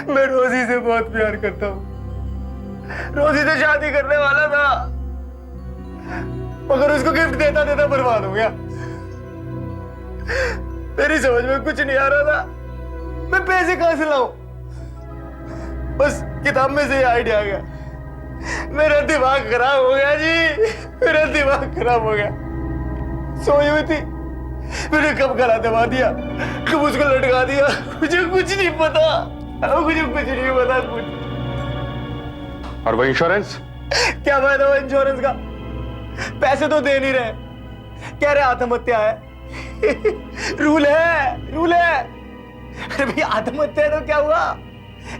मैं रोजी से बहुत प्यार करता हूँ। रोजी से शादी करने वाला था, मगर उसको गिफ्ट देता देता बर्बाद हो गया। मेरी समझ में कुछ नहीं आ रहा था मैं पैसे कहां से लाऊं। बस किताब में से ये आइडिया आ गया। मेरा दिमाग खराब हो गया जी, मेरा दिमाग खराब हो गया। सोई हुई थी, मैंने कब गला दबा दिया, कब उसको लटका दिया, मुझे कुछ नहीं पता। मुझे कुछ नहीं पता कुछ। और वो इंश्योरेंस? क्या फायदा वो इंश्योरेंस का? पैसे तो दे नहीं रहे, कह रहे आत्महत्या है। रूल है, रूल है। अरे भाई आत्महत्या तो क्या हुआ,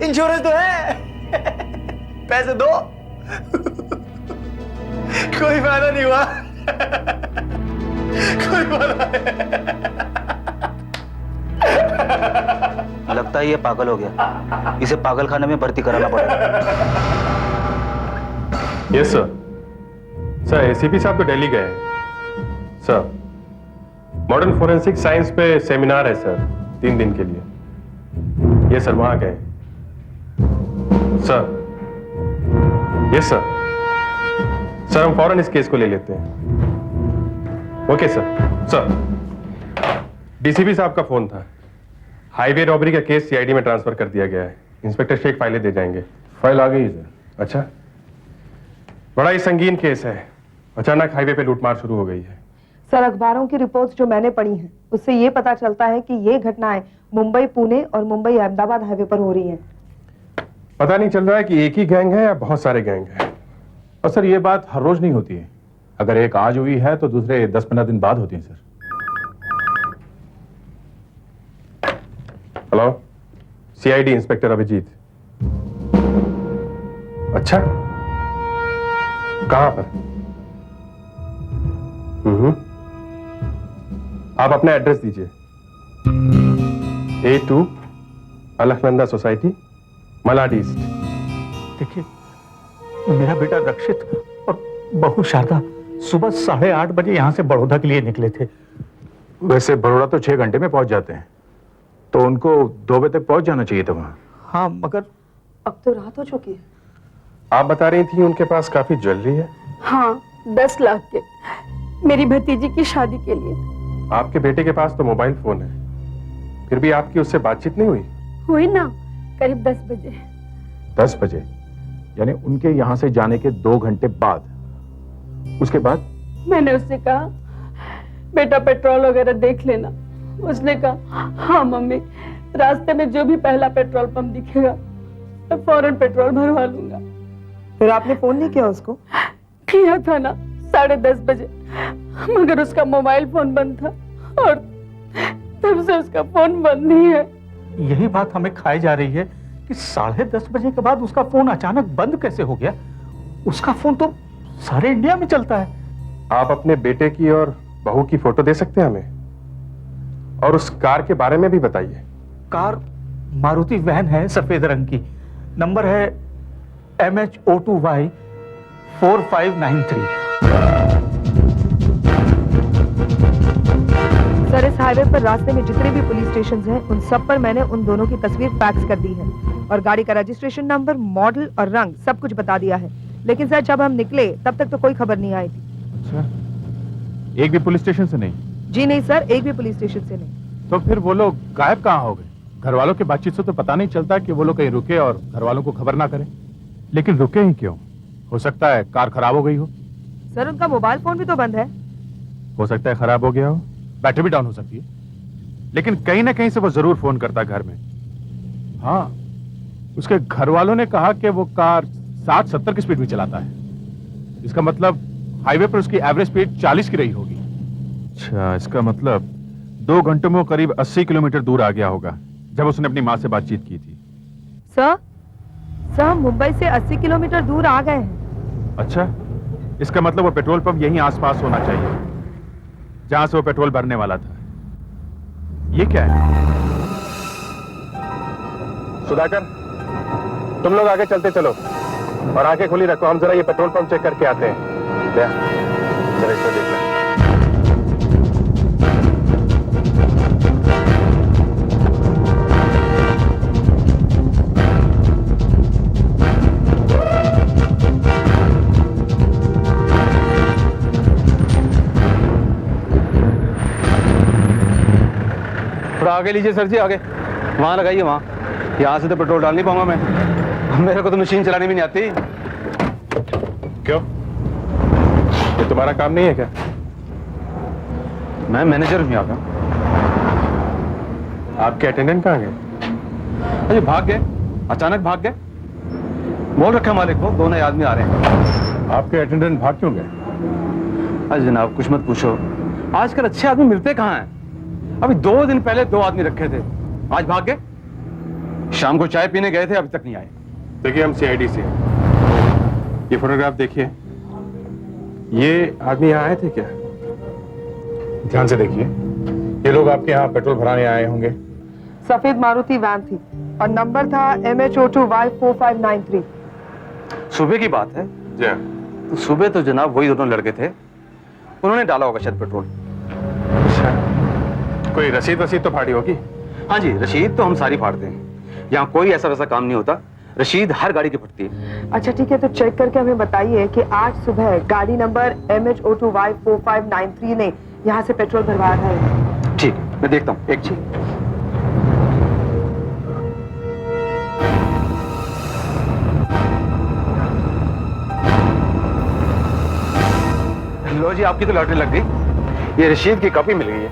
इंश्योरेंस तो है। पैसे दो। कोई फायदा नहीं हुआ, कोई फायदा नहीं। लगता है ये पागल हो गया, इसे पागलखाने में भर्ती कराना पड़ेगा। Yes sir. सर एसीपी साहब तो दिल्ली गए हैं सर। मॉडर्न फोरेंसिक साइंस पे सेमिनार है सर, 3 दिन के लिए। यस सर, वहां गए सर। Yes sir. सर हम फौरन इस केस को ले लेते हैं। Okay sir. सर डीसीपी साहब का फोन था, हाईवे रॉबरी का केस सीआईडी में ट्रांसफर कर दिया गया है। इंस्पेक्टर शेख फाइलें दे जाएंगे। फाइल आ गई सर। अच्छा, बड़ा ही संगीन केस है। अचानक हाईवे पे लूटमार शुरू हो गई है। सर, अखबारों की रिपोर्ट्स जो मैंने पढ़ी हैं उससे ये पता चलता है कि ये घटनाएं मुंबई पुणे और मुंबई अहमदाबाद हाईवे पर हो रही हैं। पता नहीं चल रहा है कि एक ही गैंग है या बहुत सारे गैंग हैं। और सर ये बात हर रोज नहीं होती है, अगर एक आज हुई है तो दूसरे 10-15 दिन बाद होती है sir. Hello, CID inspector Abhijeet. अच्छा, कहां पर? आप अपना एड्रेस दीजिए। A2 Alaknanda society, Malad east. देखिए, मेरा बेटा रक्षित और बहू शारदा सुबह 8:30 बजे यहाँ से बड़ौदा के लिए निकले थे। वैसे बड़ौदा तो 6 घंटे में पहुंच जाते हैं, तो उनको 2 बजे तक पहुंच जाना चाहिए था वहां। हाँ, मगर अब तो रात हो चुकी है। आप बता रही थी उनके पास काफी ज्वेलरी है। हाँ, 10 लाख के, मेरी भतीजी की शादी के लिए। आपके बेटे के पास तो मोबाइल फोन है, फिर भी आपकी उससे बातचीत नहीं हुई? हुई ना, करीब 10 बजे। 10 बजे यानी उनके यहाँ से जाने के 2 घंटे बाद। उसके बाद मैंने उससे कहा, बेटा पेट्रोल वगैरह देख लेना। उसने कहा, हाँ मम्मी, रास्ते में जो भी पहला पेट्रोल पंप दिखेगा मैं फौरन पेट्रोल भरवा लूंगा। फिर आपने फोन नहीं किया उसको? किया था ना, 10:30 बजे, मगर उसका मोबाइल फोन बंद था और तब से उसका फोन बंद नहीं है। यही बात हमें खाई जा रही है कि 10:30 बजे के बाद उसका फोन अचानक बंद कैसे हो गया। उसका फोन तो सारे इंडिया में चलता है। आप अपने बेटे की और बहू की फोटो दे सकते हैं हमें, और उस कार के बारे में भी बताइए। कार मारुति वैन है, सफेद रंग की, नंबर है MHO2Y 4593। सर, इस हाईवे पर रास्ते में जितने भी पुलिस स्टेशन हैं उन सब पर मैंने उन दोनों की तस्वीर फैक्स कर दी है और गाड़ी का रजिस्ट्रेशन नंबर, मॉडल और रंग सब कुछ बता दिया है। लेकिन सर, जब हम निकले तब तक तो कोई खबर नहीं आई थी। अच्छा, एक भी पुलिस स्टेशन से नहीं? जी नहीं सर, एक भी पुलिस स्टेशन से नहीं। तो फिर वो लोग गायब कहाँ हो गए? घर वालों की बातचीत से तो पता नहीं चलता कि वो लोग कहीं रुके और घर वालों को खबर ना करें। लेकिन रुके ही क्यों? हो सकता है कार खराब हो गई हो। सर, उनका मोबाइल फोन भी तो बंद है। हो सकता है खराब हो गया हो, बैटरी भी डाउन हो सकती है, लेकिन कहीं ना कहीं से वो जरूर फोन करता है घर में। हाँ, उसके घर वालों ने कहा कि वो कार 60-70 की स्पीड में चलाता है। इसका मतलब हाईवे पर उसकी एवरेज स्पीड 40 की रही होगी। अच्छा, इसका मतलब 2 घंटों में वो करीब 80 किलोमीटर दूर आ गया होगा जब उसने अपनी माँ से बातचीत की थी। सर, हम मुंबई से 80 किलोमीटर दूर आ गए हैं। अच्छा, इसका मतलब वो पेट्रोल पंप यहीं आसपास होना चाहिए जहां से वो पेट्रोल भरने वाला था। ये क्या है? सुधाकर, तुम लोग आगे चलते चलो और आंखें खुली रखो, हम जरा ये पेट्रोल पंप चेक करके आते हैं। जरा इसको देख लें। थोड़ा आगे लीजिए सर जी, आगे वहां लगाइए, वहां। यहाँ से तो पेट्रोल डाल नहीं पाऊंगा मैं, मेरे को तो मशीन चलानी भी नहीं आती। क्यों, ये तुम्हारा काम नहीं है क्या? मैं मैनेजर हूँ यहाँ का। आपके अटेंडेंट कहाँ गए? अरे भाग गए, अचानक भाग गए। बोल रखा मालिक को 2 नए आदमी आ रहे हैं। आपके अटेंडेंट भाग क्यों गए? अरे जनाब कुछ मत पूछो, आजकल अच्छे आदमी मिलते कहाँ हैं। अभी 2 दिन पहले 2 आदमी रखे थे, आज भाग गए। शाम को चाय पीने गए थे, अभी तक नहीं आए। देखिए, हम सीआईडी से हैं। ये फोटोग्राफ देखिए, ये आदमी यहाँ आए थे क्या? ध्यान से देखिए, ये लोग आपके यहाँ पेट्रोल भराने आए होंगे। सफेद मारुति वैन थी और नंबर था MHO2Y 4593। सुबह की बात है जी? तो सुबह तो जनाब वही दोनों लड़के थे, उन्होंने डाला होगा शायद पेट्रोल। अच्छा, कोई रसीद वसीद तो फाड़ी होगी? हाँ जी, रसीद तो हम सारी फाड़ते हैं, यहाँ कोई ऐसा वैसा काम नहीं होता, रसीद हर गाड़ी की फटती है। अच्छा ठीक है, तो चेक करके हमें बताइए कि आज सुबह गाड़ी नंबर MHO2Y 4593 ने यहाँ से पेट्रोल भरवाया है। ठीक, मैं देखता हूँ, एक चीज। लो जी, आपकी तो लॉटरी लग गई। ये रशीद की कॉपी मिल गई है।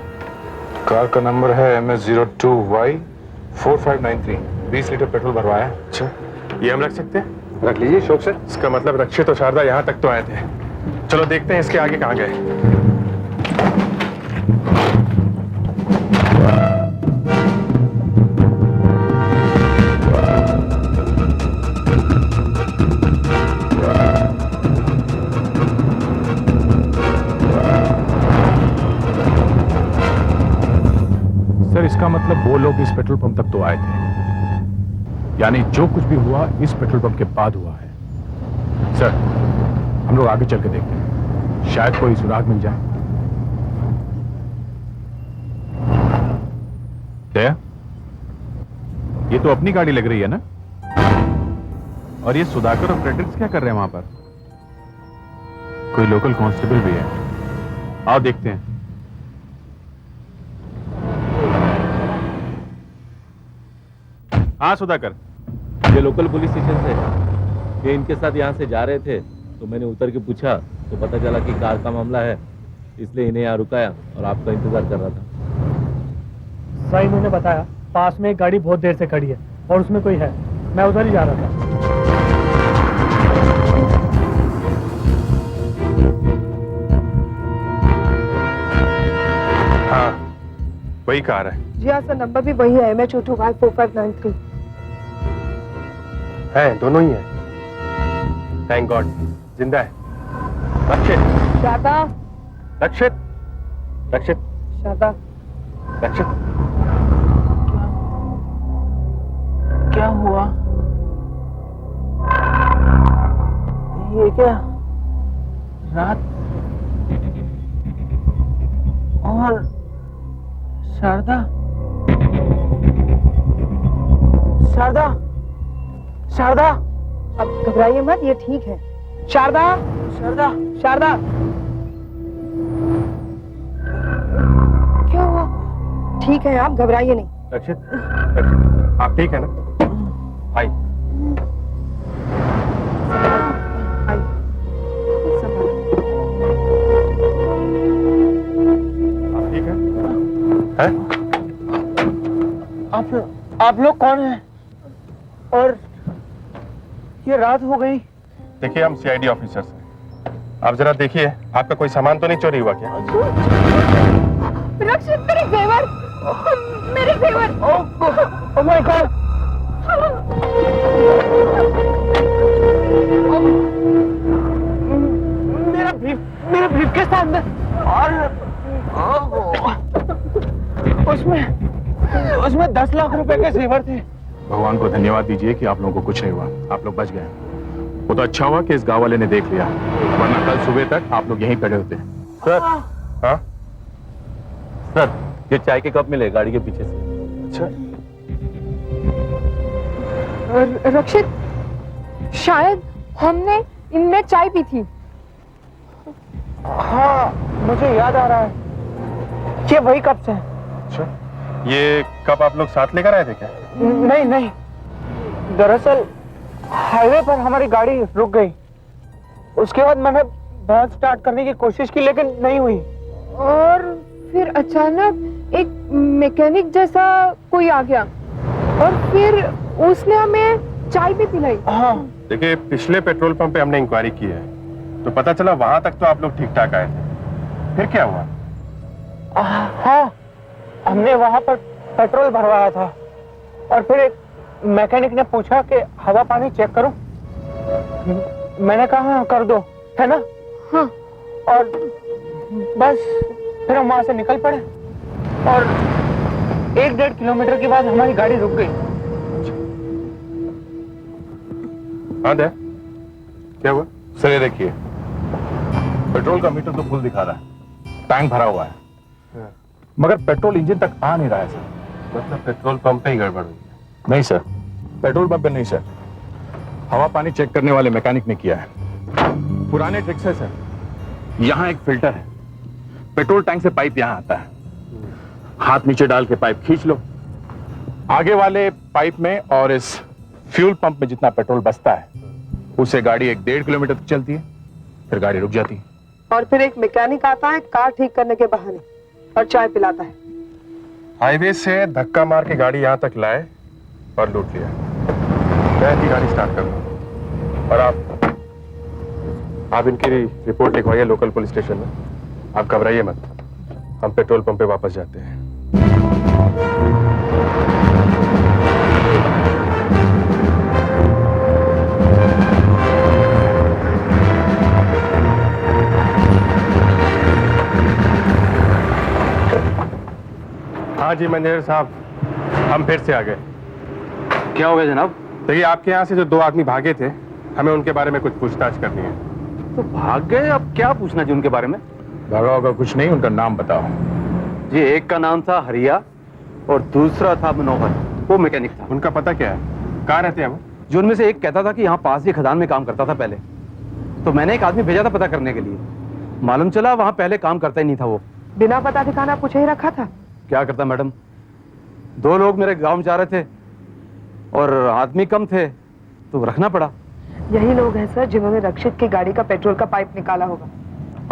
कार का नंबर है MS02Y4593। 20 लीटर पेट्रोल भरवाया। अच्छा, ये हम रख सकते हैं? रख लीजिए शौक से। इसका मतलब रक्षित और शारदा यहाँ तक तो आए थे। चलो देखते हैं इसके आगे कहाँ गए। सर इसका मतलब वो लोग इस पेट्रोल पंप तक तो आए थे, यानी जो कुछ भी हुआ इस पेट्रोल पंप के बाद हुआ है। सर हम लोग आगे चल के देखते हैं, शायद कोई सुराग मिल जाए। दया, ये तो अपनी गाड़ी लग रही है ना? और ये सुधाकर और फ्रेडरिक्स क्या कर रहे हैं वहां पर? कोई लोकल कांस्टेबल भी है। आओ देखते हैं। हाँ सुधाकर, ये लोकल पुलिस स्टेशन से ये इनके साथ यहाँ से जा रहे थे, तो मैंने उतर के पूछा तो पता चला कि कार का मामला है, इसलिए इन्हें यहाँ रुकाया और आपका इंतजार कर रहा था। सही मैंने बताया, पास में एक गाड़ी बहुत देर से खड़ी है और उसमें कोई है। मैं उधर ही जा रहा था। हाँ वही कार है। जी हाँ सर, नंबर भी वही है, MH02Y4593। है, दोनों ही है। थैंक गॉड, जिंदा है। रक्षित, शारदा, रक्षित, रक्षित, शारदा, रक्षित। क्या हुआ? ये क्या रात और शारदा, शारदा, शारदा, अब घबराइए मत, ये ठीक है। शारदा, शारदा, शारदा, क्या हुआ? ठीक है, आप घबराइए नहीं। रक्षित, रक्षित, आप ठीक है ना? आई। आप ठीक है? हैं? आप लोग कौन हैं? और ये रात हो गई। देखिए हम सीआईडी ऑफिसर्स हैं। आप जरा देखिए, आपका कोई सामान तो नहीं चोरी हुआ क्या? रक्षित, मेरे जेवर, मेरे जेवर। Oh my God. मेरा ब्रीफकेस था अंदर और उसमें 10 लाख रुपए के जेवर थे। भगवान को धन्यवाद दीजिए कि आप लोगों को कुछ नहीं हुआ, आप लोग बच गए। वो तो अच्छा हुआ कि इस गांव वाले ने देख लिया, वरना कल सुबह तक आप लोग यहीं खड़े होते। सर, हाँ सर, ये चाय के कप मिले गाड़ी के पीछे से। अच्छा, रक्षित, शायद हमने इनमें चाय पी थी। हाँ, मुझे याद आ रहा है, ये वही कप्स हैं। अच्छा, ये कप आप लोग साथ लेकर आए थे क्या? नहीं नहीं, दरअसल हाईवे पर हमारी गाड़ी रुक गई। उसके बाद मैंने बस स्टार्ट करने की कोशिश की लेकिन नहीं हुई। और फिर अचानक एक मैकेनिक जैसा कोई आ गया और फिर उसने हमें चाय भी पिलाई। हाँ। देखिए पिछले पेट्रोल पंप पे हमने इंक्वायरी की है, तो पता चला वहां तक तो आप लोग ठीक ठाक आए थे। फिर क्या हुआ? हाँ, हमने वहां पर पेट्रोल भरवाया था और फिर एक मैकेनिक ने पूछा कि हवा पानी चेक करूं। मैंने कहा हाँ कर दो, है ना? हाँ। और बस फिर हम वहां से निकल पड़े और 1-1.5 किलोमीटर के बाद हमारी गाड़ी रुक गई। हाँ दे, क्या हुआ? सर ये देखिए, पेट्रोल का मीटर तो फुल दिखा रहा है, टैंक भरा हुआ है, मगर पेट्रोल इंजन तक आ नहीं रहा है सर। मतलब पेट्रोल पंप पे ही गड़बड़ हुई? नहीं सर, पेट्रोल पंप पे नहीं सर, हवा पानी चेक करने वाले मैकेनिक ने किया है। पुराने ट्रिक्स है सर। यहाँ एक फिल्टर है, पेट्रोल टैंक से पाइप यहाँ आता है, हाथ नीचे डाल के पाइप खींच लो, आगे वाले पाइप में और इस फ्यूल पंप में जितना पेट्रोल बचता है उसे गाड़ी 1-1.5 किलोमीटर तक चलती है, फिर गाड़ी रुक जाती है। और फिर एक मैकेनिक आता है कार ठीक करने के बहाने और चाय पिलाता है। हाईवे से धक्का मार के गाड़ी यहाँ तक लाए और लूट लिया। मैं इनकी गाड़ी स्टार्ट कर दूँ और आप इनकी रिपोर्ट लिखवाइए लोकल पुलिस स्टेशन में। आप घबराइए मत, हम पेट्रोल पंप पे वापस जाते हैं। हाँ जी मैनेजर साहब, हम फिर से आ गए। क्या हो गया जनाब? देखिए, आपके यहाँ से जो 2 आदमी भागे थे, हमें उनके बारे में कुछ पूछताछ करनी है। तो भाग गए, अब क्या पूछना जी उनके बारे में? भागा होगा कुछ नहीं, उनका नाम बताओ जी। एक का नाम था हरिया और दूसरा था मनोहर, वो मैकेनिक था। उनका पता क्या है? कहाँ रहते हैं वो? जो उनमें से एक कहता था कि यहाँ पास ही खदान में काम करता था पहले, तो मैंने एक आदमी भेजा था पता करने के लिए। मालूम चला वहाँ पहले काम करता ही नहीं था वो। बिना पता ठिकाना पूछे ही रखा था। क्या करता मैडम, 2 लोग मेरे गांव में जा रहे थे और आदमी कम थे तो रखना पड़ा। यही लोग हैं सर जिन्होंने रक्षित की गाड़ी का पेट्रोल का पाइप निकाला होगा।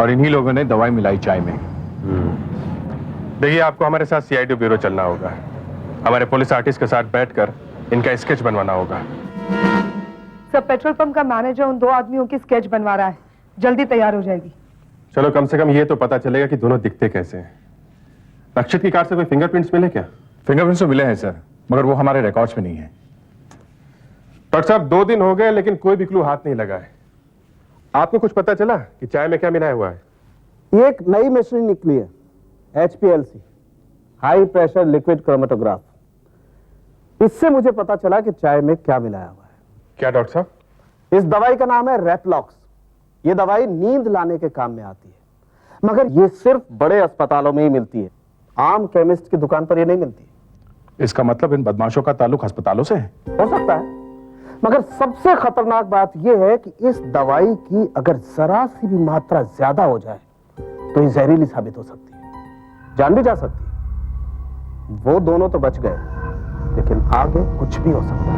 और इन्हीं लोगों ने दवाई मिलाई चाय में। देखिए, आपको हमारे साथ सीआईडी ब्यूरो चलना होगा। हमारे पुलिस आर्टिस्ट के साथ बैठकर इनका स्केच बनवाना होगा। सब पेट्रोल पंप का मैनेजर उन 2 आदमियों की स्केच बनवा रहा है, जल्दी तैयार हो जाएगी। चलो, कम से कम ये तो पता चलेगा कि दोनों दिखते कैसे हैं। रक्षित की कार से कोई फिंगरप्रिंट्स मिले क्या? फिंगरप्रिंट्स तो मिले हैं सर, मगर वो हमारे रिकॉर्ड्स में नहीं है। डॉक्टर साहब, 2 दिन हो गए लेकिन कोई भी क्लू हाथ नहीं लगा है। आपको कुछ पता चला कि चाय में क्या मिलाया हुआ है? ये एक नई मशीन निकली है, HPLC, high pressure liquid chromatograph. इससे मुझे पता चला कि चाय में क्या मिलाया हुआ है। क्या डॉक्टर साहब? इस दवाई का नाम है रेपलॉक्स। ये दवाई नींद लाने के काम में आती है, मगर ये सिर्फ बड़े अस्पतालों में ही मिलती है, आम केमिस्ट की दुकान पर ये नहीं मिलती। इसका मतलब इन बदमाशों का ताल्लुक अस्पतालों से है? हो सकता है, मगर सबसे खतरनाक बात यह है कि इस दवाई की अगर जरा सी भी मात्रा ज्यादा हो जाए तो ये जहरीली साबित हो सकती है, जान भी जा सकती है। वो दोनों तो बच गए, लेकिन आगे कुछ भी हो सकता है।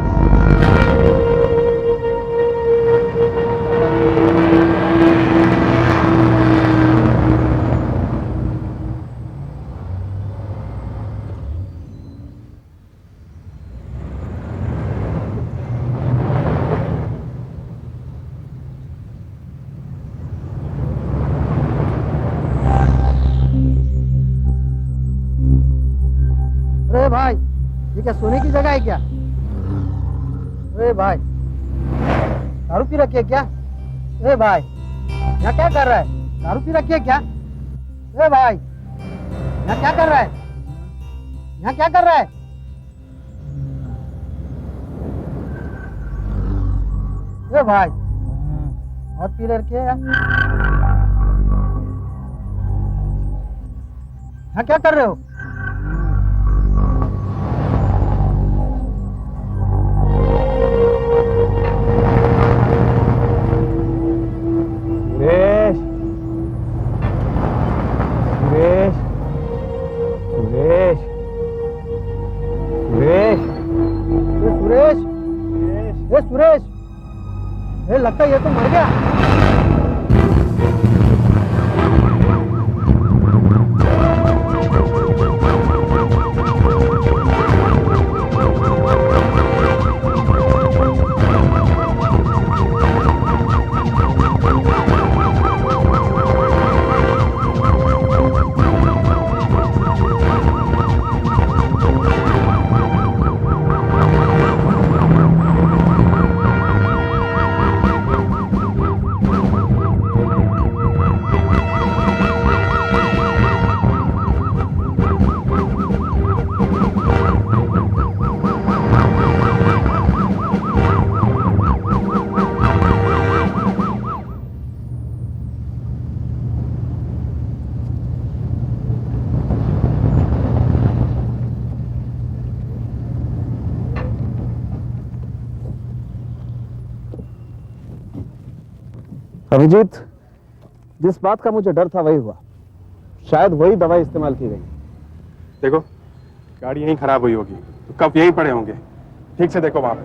अरे भाई, ये क्या सोने की जगह है क्या? अरे भाई, दारू पी रखी है क्या? अरे भाई, यहाँ क्या कर रहा है? दारू पी रखी है क्या? अरे भाई, यहाँ क्या कर रहा है? यहाँ क्या कर रहा है? अरे भाई, बहुत पी रखी है। यहाँ क्या कर रहे हो? सुरेश, सुरेश, सुरेश, सुरेश, सुरेश, ये लगता है ये तो मर गया। अभिजीत, जिस बात का मुझे डर था वही हुआ। शायद वही दवाई इस्तेमाल की गई। देखो, गाड़ी यहीं खराब हुई होगी तो कब यहीं पड़े होंगे। ठीक से देखो वहां पे।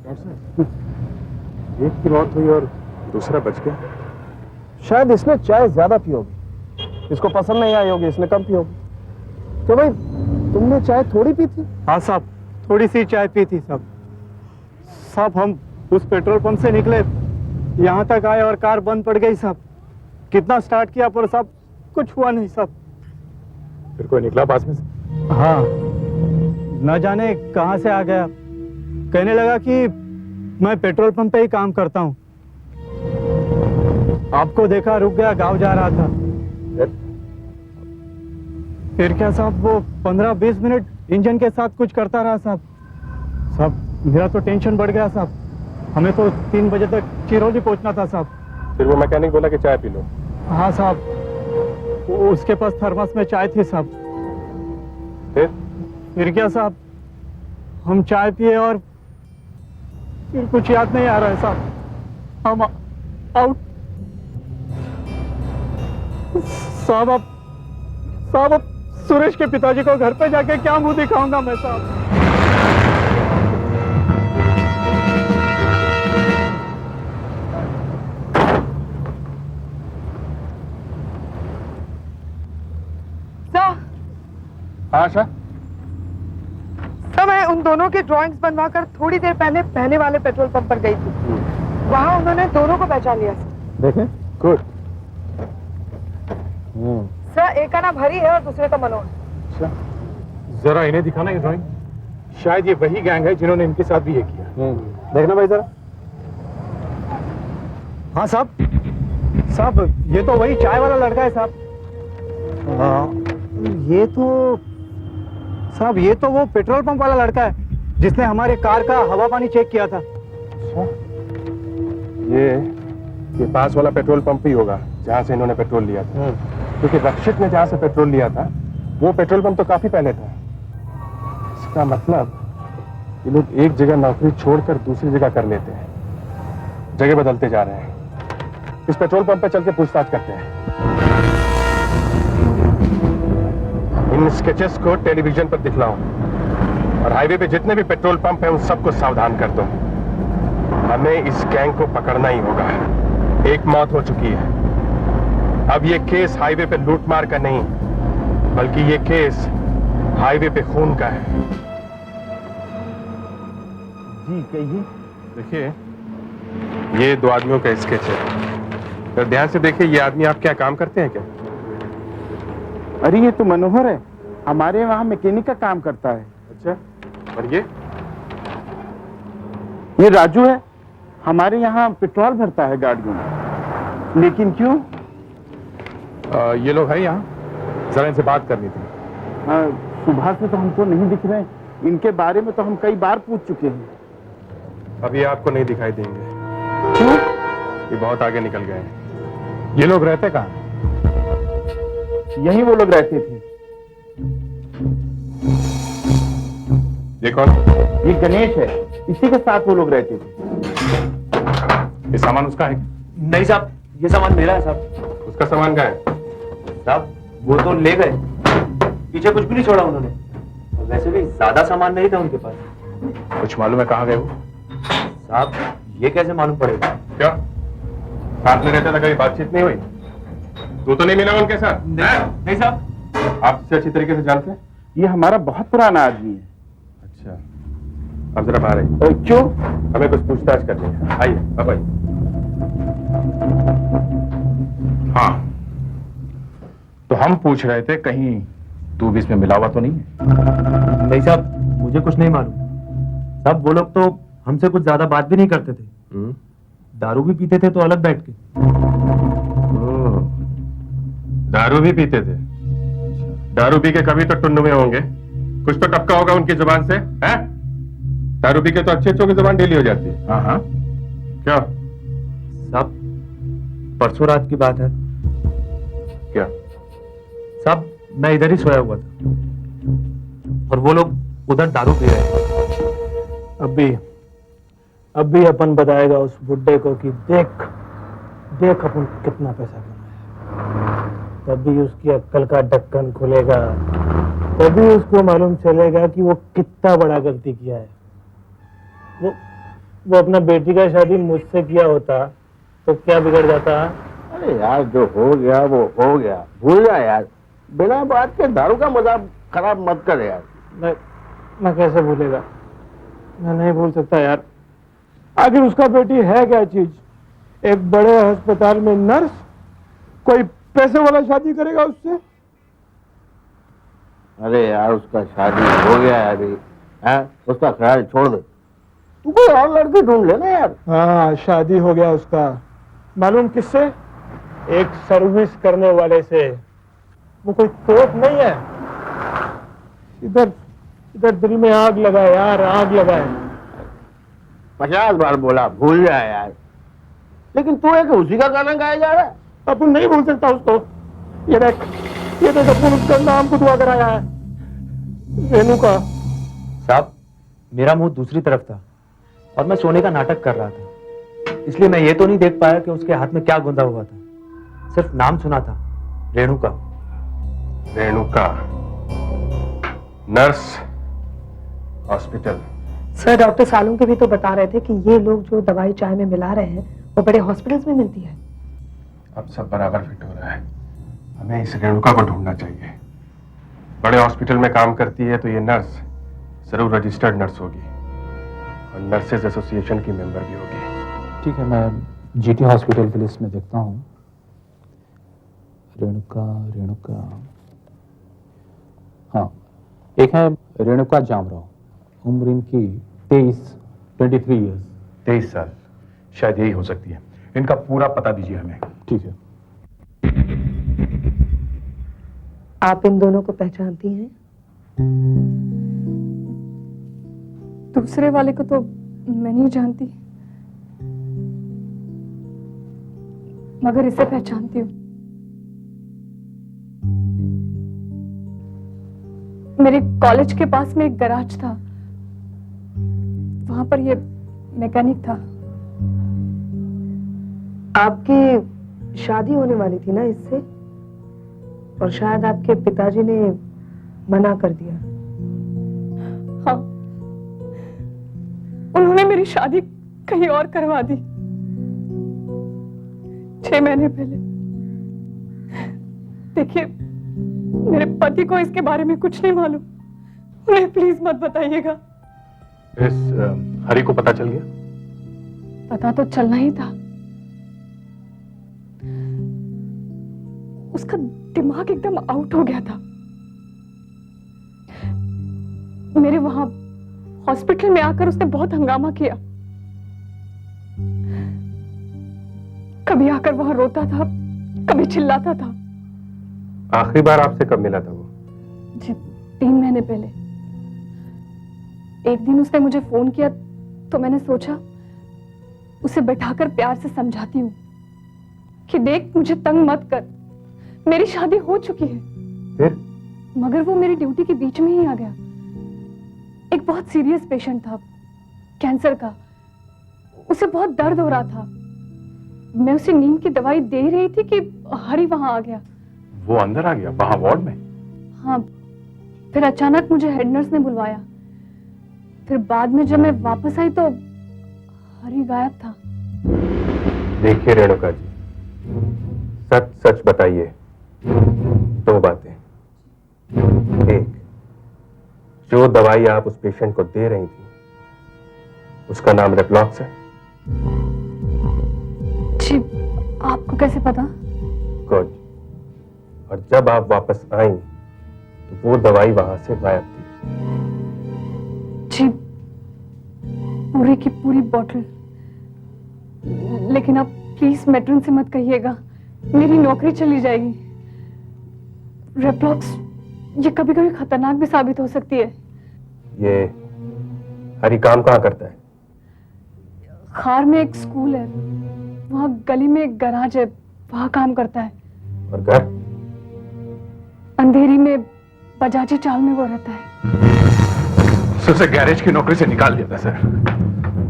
डॉक्टर साहब, एक की मौत हुई और दूसरा बच गया। शायद इसने चाय ज्यादा पी होगी, इसको पसंद नहीं आई होगी, इसने कम पी होगी। तो भाई तुमने चाय थोड़ी पी थी? हाँ साहब, थोड़ी सी चाय पी थी साहब। साहब हम उस पेट्रोल पंप से निकले, यहाँ तक आए और कार बंद पड़ गई साहब। कितना स्टार्ट किया पर साहब कुछ हुआ नहीं साहब। फिर कोई निकला पास में से? हाँ, न जाने कहाँ से आ गया, कहने लगा कि मैं पेट्रोल पंप पे ही काम करता हूँ। आपको देखा, रुक गया, गांव जा रहा था। फिर क्या साहब, वो 15-20 मिनट इंजन के साथ कुछ करता रहा साहब। साहब मेरा तो टेंशन बढ़ गया साहब, हमें तो 3 बजे तक चिरौली पहुंचना था साहब। फिर वो मैकेनिक बोला कि चाय पी लो। हाँ साहब, उसके पास थर्मस में चाय थी साहब। फिर क्या साहब, हम चाय पिए और फिर कुछ याद नहीं आ रहा है साहब, हम आउट। साहब अब सुरेश के पिताजी को घर पे जाके क्या मुंह दिखाऊंगा मैं साहब। आशा, सर मैं उन दोनों के ड्राइंग्स बनवाकर थोड़ी देर पहले पहले वाले पेट्रोल पंप पर गई थी। वहाँ उन्होंने दोनों को पहचान लिया देखें, गुड। सर, एक का नाम हरी है और दूसरे का मनोज। जरा इन्हें दिखाना ये ड्राइंग, शायद ये वही गैंग है जिन्होंने इनके साथ भी ये किया। देखना भाई जरा। हाँ साहब, साहब ये तो वही चाय वाला लड़का है साहब। ये तो साहब, ये तो वो पेट्रोल पंप वाला लड़का है जिसने हमारे कार का हवा पानी चेक किया था। ये पास वाला पेट्रोल पंप ही होगा जहां से इन्होंने पेट्रोल लिया था, क्योंकि रक्षित ने जहां से पेट्रोल लिया था वो पेट्रोल पंप तो काफी पहले था। इसका मतलब ये लोग एक जगह नौकरी छोड़कर दूसरी जगह कर लेते हैं, जगह बदलते जा रहे हैं। इस पेट्रोल पंप पे चल के पूछताछ करते हैं। इन स्केचेस को टेलीविजन पर दिखलाओ और हाईवे पे जितने भी पेट्रोल पंप हैं उन सबको सावधान कर दो। हमें इस गैंग को पकड़ना ही होगा। एक मौत हो चुकी है, अब ये केस हाईवे पे लूटमार का नहीं, बल्कि ये केस हाईवे पे खून का है। जी कहिए। देखिए, ये 2 आदमियों का स्केच है, तो ध्यान से देखिए। ये आदमी आप क्या काम करते हैं क्या? अरे ये तो मनोहर है, हमारे वहाँ मैकेनिक का काम करता है। अच्छा, और ये राजू है, हमारे यहाँ पेट्रोल भरता है गाड़ियों में। लेकिन क्यों? ये लोग हैं यहाँ, जरा इनसे बात करनी थी। सुबह से तो हमको नहीं दिख रहे, इनके बारे में तो हम कई बार पूछ चुके हैं। अब ये आपको नहीं दिखाई देंगे। क्यों? ये बहुत आगे निकल गए हैं। ये लोग रहते कहाँ? यहीं वो लोग रहते थे। ये कौन? ये गणेश है, इसी के साथ वो लोग रहते थे। ये सामान उसका है? नहीं साहब, ये सामान मेरा है साहब। उसका सामान कहाँ है? साहब वो तो ले गए, पीछे कुछ भी नहीं छोड़ा उन्होंने। और वैसे भी ज्यादा सामान नहीं था उनके पास। कुछ मालूम है कहाँ गए वो? साहब ये कैसे मालूम पड़ेगा? क्या साथ में रहता था, कभी बातचीत नहीं हुई? तू तो नहीं मिला उनके साथ? नहीं साहब। आप इससे अच्छी तरीके से जानते हैं? ये हमारा बहुत पुराना आदमी है। अच्छा, अब जरा बाहर आइए। क्यों? हमें कुछ पूछताछ करनी है। आइए, अब आइए। हाँ, तो हम पूछ रहे थे कहीं तू भी इसमें मिला हुआ तो नहीं है? नहीं साहब, मुझे कुछ नहीं मालूम। साहब वो लोग तो हमसे कुछ ज्यादा बात भी नहीं करते थे, दारू भी पीते थे तो अलग बैठ के। दारू भी पीते थे? दारू पी के कभी तो टुन्नू में होंगे, कुछ तो टपका होगा उनकी जुबान से, हैं? दारू पी के तो अच्छे अच्छों की जुबान ढीली हो जाती है। हाँ, क्या साहब? परसों रात की बात है। क्या साहब? मैं इधर ही सोया हुआ था और वो लोग उधर दारू पी रहे थे। अब भी अपन बताएगा उस बुड्ढे को कि देख देख अपन कितना पैसा कमाया। तभी उसकी अक्ल का ढक्कन खुलेगा, तभी उसको मालूम चलेगा कि वो कितना बड़ा गलती किया है। वो अपना बेटी का शादी मुझसे किया होता तो क्या बिगड़ जाता? अरे यार जो हो गया वो हो गया, भूल जा यार। बिना बात के दारू का मजाक खराब मत कर यार। मैं कैसे भूलेगा, मैं नहीं भूल सकता यार। आखिर उसका बेटी है क्या चीज? एक बड़े अस्पताल में नर्स, कोई पैसे वाला शादी करेगा उससे? अरे यार उसका शादी हो गया है अभी, है? उसका ख्याल छोड़ दे, तू कोई और लड़की ढूंढ लेना यार। हाँ शादी हो गया उसका, मालूम किससे? एक सर्विस करने वाले से। वो कोई तोप नहीं है। इधर इधर दिल में आग लगा यार, आग लगा है। 50 बार बोला भूल जा यार, लेकिन तू एक उसी का गाना गाया जा रहा है। अपन नहीं भूल सकता उसको। ये देख अपन उसका नाम को दुआ कराया है, रेणुका। साहब मेरा मुंह दूसरी तरफ था और मैं सोने का नाटक कर रहा था, इसलिए मैं ये तो नहीं देख पाया कि उसके हाथ में क्या गुंदा हुआ था। सिर्फ नाम सुना था, Renuka. Renuka, nurse, hospital. Sir doctor Salunke के भी तो बता रहे थे कि ये लोग जो दवाई चाय में मिला रहे हैं वो बड़े हॉस्पिटल्स में मिलती है। अब सब बराबर फिट हो रहा है। हमें इस रेणुका को ढूंढना चाहिए। बड़े हॉस्पिटल में काम करती है तो ये नर्स जरूर रजिस्टर्ड नर्स होगी और नर्सेज एसोसिएशन की मेंबर भी होगी। ठीक है, मैं जीटी हॉस्पिटल की लिस्ट में देखता हूँ। रेणुका रेणुका, हाँ एक है रेणुका जामराव, उम्र इनकी 23 ईयर्स। 23 साल, शायद यही हो सकती है। इनका पूरा पता दीजिए हमें। ठीक है। आप इन दोनों को पहचानती हैं? दूसरे वाले को तो मैं नहीं जानती, मगर इसे पहचानती हूँ। मेरे कॉलेज के पास में एक गैराज था, वहां पर ये मैकेनिक था। आपकी शादी होने वाली थी ना इससे, और शायद आपके पिताजी ने मना कर दिया। हाँ, उन्होंने मेरी शादी कहीं और करवा दी 6 महीने पहले। देखिए मेरे पति को इसके बारे में कुछ नहीं मालूम, उन्हें प्लीज मत बताइएगा। इस हरी को पता चल गया? पता तो चलना ही था, उसका दिमाग एकदम आउट हो गया था। मेरे वहां हॉस्पिटल में आकर उसने बहुत हंगामा किया। कभी आकर वहां रोता था, कभी चिल्लाता था। आखिरी बार आपसे कब मिला था वो? जी 3 महीने पहले। एक दिन उसने मुझे फोन किया तो मैंने सोचा उसे बैठाकर प्यार से समझाती हूँ कि देख मुझे तंग मत कर, मेरी शादी हो चुकी है। फिर? मगर वो मेरी ड्यूटी के बीच में ही आ गया। एक बहुत सीरियस पेशेंट था, कैंसर का। उसे बहुत दर्द हो रहा था। मैं उसे नींद की दवाई दे रही थी कि हरी वहां आ गया। वो अंदर आ गया वहां वार्ड में? हाँ, फिर अचानक मुझे हेड नर्स ने बुलवाया। फिर बाद में जब मैं वापस आई तो हरी गायब था। देखिए रेणुका जी, सच सच बताइए। 2 बातें। एक, जो दवाई आप उस पेशेंट को दे रही थी उसका नाम रेप्लॉक्स है? जी, आपको कैसे पता? गुड। और जब आप वापस आई तो वो दवाई वहां से गायब थी। जी, पूरी की पूरी बोतल। लेकिन आप प्लीज मैट्रन से मत कहिएगा, मेरी नौकरी चली जाएगी। रेप्लॉक्स ये कभी कभी खतरनाक भी साबित हो सकती है। ये हरी काम कहाँ करता है? खार में एक स्कूल है, वहाँ गली में एक गैराज है, वहाँ काम करता है। और घर? अंधेरी में बजाजी चाल में वो रहता है। सर से गैरेज की नौकरी से निकाल दिया था सर।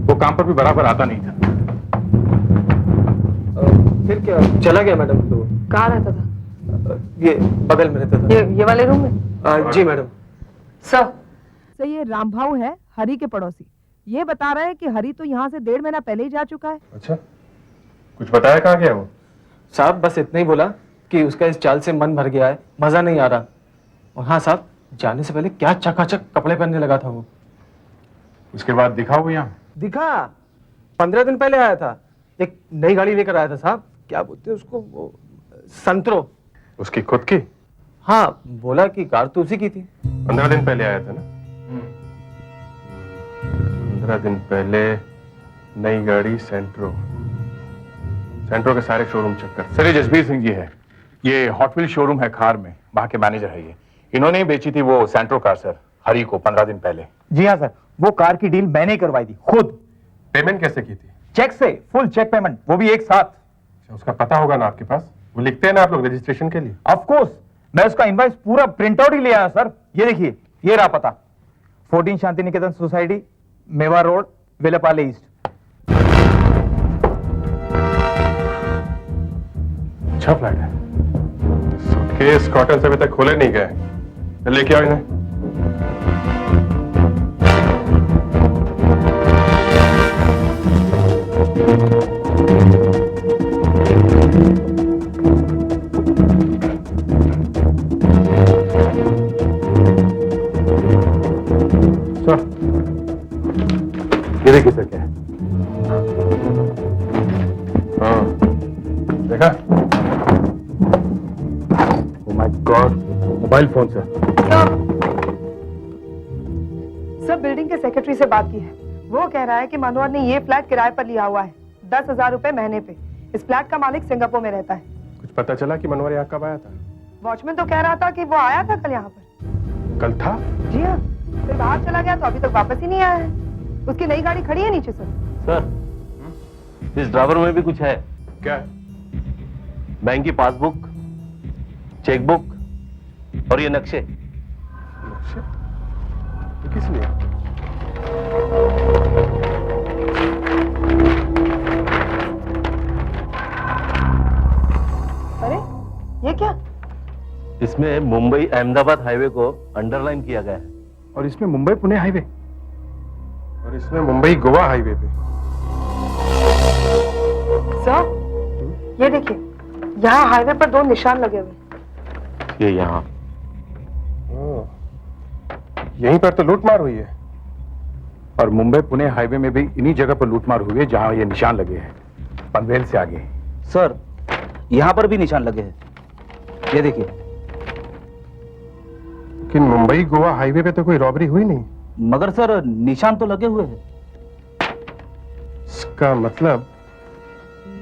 वो काम पर भी बराबर आता नहीं था। फिर क्या चला गया मैडम? तो कहाँ रहता था? ये बगल में रहता था। ये वाले रूम में? जी मैडम। सर ये रामभाऊ है, हरी के पड़ोसी। ये बता रहे हैं कि हरी तो यहाँ से 1.5 महीना पहले ही जा चुका है। अच्छा, कुछ बताया कहाँ गया वो? साहब बस इतना ही बोला कि उसका इस चाल से मन भर गया है, मजा नहीं आ रहा। और हाँ साहब, जाने से पहले क्या चकाचक कपड़े पहनने लगा था वो। उसके बाद दिखा वो यहाँ? दिखा, 15 दिन पहले आया था, एक नई गाड़ी लेकर आया था साहब, क्या बोलते हैं उसको, वो संतरो। उसकी खुद की? हाँ, बोला कि कार तो उसी की थी। 15 दिन पहले आया था ना? 15 दिन पहले नई गाड़ी सेंट्रो। सेंट्रो के सारे शोरूम चक्कर। सर ये जसबीर सिंह जी है, ये हॉट व्हील शोरूम है खार में, वहां के मैनेजर है ये। इन्होंने ही बेची थी वो सेंट्रो कार सर, हरी को 15 दिन पहले। जी हाँ सर, वो कार की डील मैंने करवाई थी खुद। पेमेंट कैसे की थी? चेक से, फुल चेक पेमेंट, वो भी एक साथ। उसका पता होगा ना आपके पास? वो लिखते हैं ना आप लोग रजिस्ट्रेशन के लिए? ऑफ कोर्स, मैं उसका इनवॉइस पूरा प्रिंट आउट ही ले आया सर। ये देखिए, ये रहा पता, 14 शांति निकेतन सोसाइटी, मेवा रोड, वेलपाले ईस्ट। अच्छा फ्लैट है। सूटकेस कॉटन से अभी तक खोले नहीं गए, लेके आओ इन्हें। सर, ये देखिए सर क्या है। हाँ, देखा? Oh my God, mobile phone sir. सब बिल्डिंग के सेक्रेटरी से बात की है, वो कह रहा है कि मनोहर ने ये फ्लैट किराए पर लिया हुआ है, 10,000 रुपए महीने पे। इस फ्लैट का मालिक सिंगापुर में रहता है। कुछ पता चला कि मनोहर यहाँ कब आया था? वॉचमैन तो कह रहा था कि वो आया था कल यहाँ पर। कल था? जी हाँ, फिर बाहर चला गया तो अभी तक वापस ही नहीं आया है। उसकी नई गाड़ी खड़ी है नीचे सर। सर, इस ड्रावर में भी कुछ है। क्या? बैंक की पासबुक, चेकबुक और ये नक्शे। नक्शे? ये किस लिए? अरे ये क्या? इसमें मुंबई अहमदाबाद हाईवे को अंडरलाइन किया गया है। और इसमें मुंबई पुणे हाईवे, और इसमें मुंबई गोवा हाईवे पे। सर, ये देखिए, यहाँ हाईवे पर 2 निशान लगे हुए। ये यहाँ यहीं पर तो लूटमार हुई है। और मुंबई पुणे हाईवे में भी इन्हीं जगह पर लूटमार हुई है जहां ये निशान लगे हैं, पनवेल से आगे। सर, यहाँ पर भी निशान लगे हैं, ये देखिए। लेकिन मुंबई गोवा हाईवे पे तो कोई रॉबरी हुई नहीं। मगर सर, निशान तो लगे हुए हैं। इसका मतलब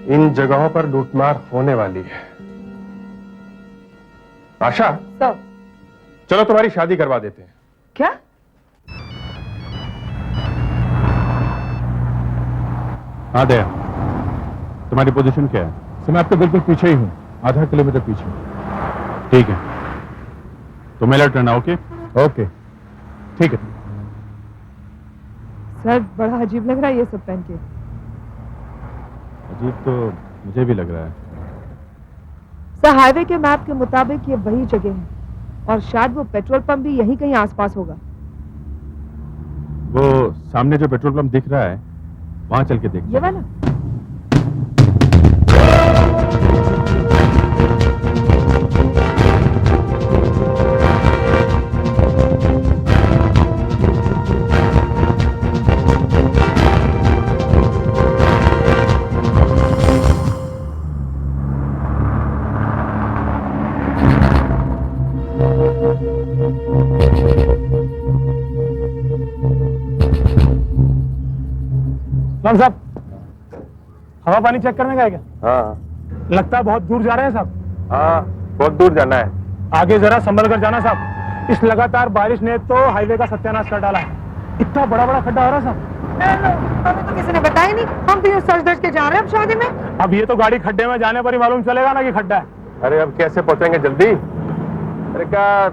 इन जगहों पर लूटमार होने वाली है। आशा, सर, चलो तुम्हारी शादी करवा देते हैं। क्या? हाँ दया, तुम्हारी पोजीशन क्या है? तो मैं आपके बिल्कुल पीछे ही हूँ, आधा किलोमीटर पीछे। ठीक है, तो मेला टर्न। ओके ओके, ठीक है। सर, बड़ा अजीब लग रहा है ये सब पहन के। अजीब तो मुझे भी लग रहा है। सर, हाईवे के मैप के मुताबिक ये वही जगह है और शायद वो पेट्रोल पंप भी यहीं कहीं आसपास होगा। वो सामने जो पेट्रोल पंप दिख रहा है, वहां चल के देख। ये वाला? साहब, हवा पानी चेक करने गए क्या? हाँ। लगता है बहुत दूर जा रहे हैं साहब। हाँ, बहुत दूर जाना है। आगे जरा संभल कर जाना साहब, इस लगातार बारिश ने तो हाईवे का सत्यानाश कर डाला है। इतना बड़ा बड़ा खड्डा हो रहा है साहब। हमें तो किसी ने बताया नहीं, हम तो ये सच धज के जा रहे हैं अब शादी में। अब ये तो गाड़ी खड्डे में जाने पर ही मालूम चलेगा ना कि खड्डा है। अरे अब कैसे पहुंचेंगे जल्दी? अरे क्या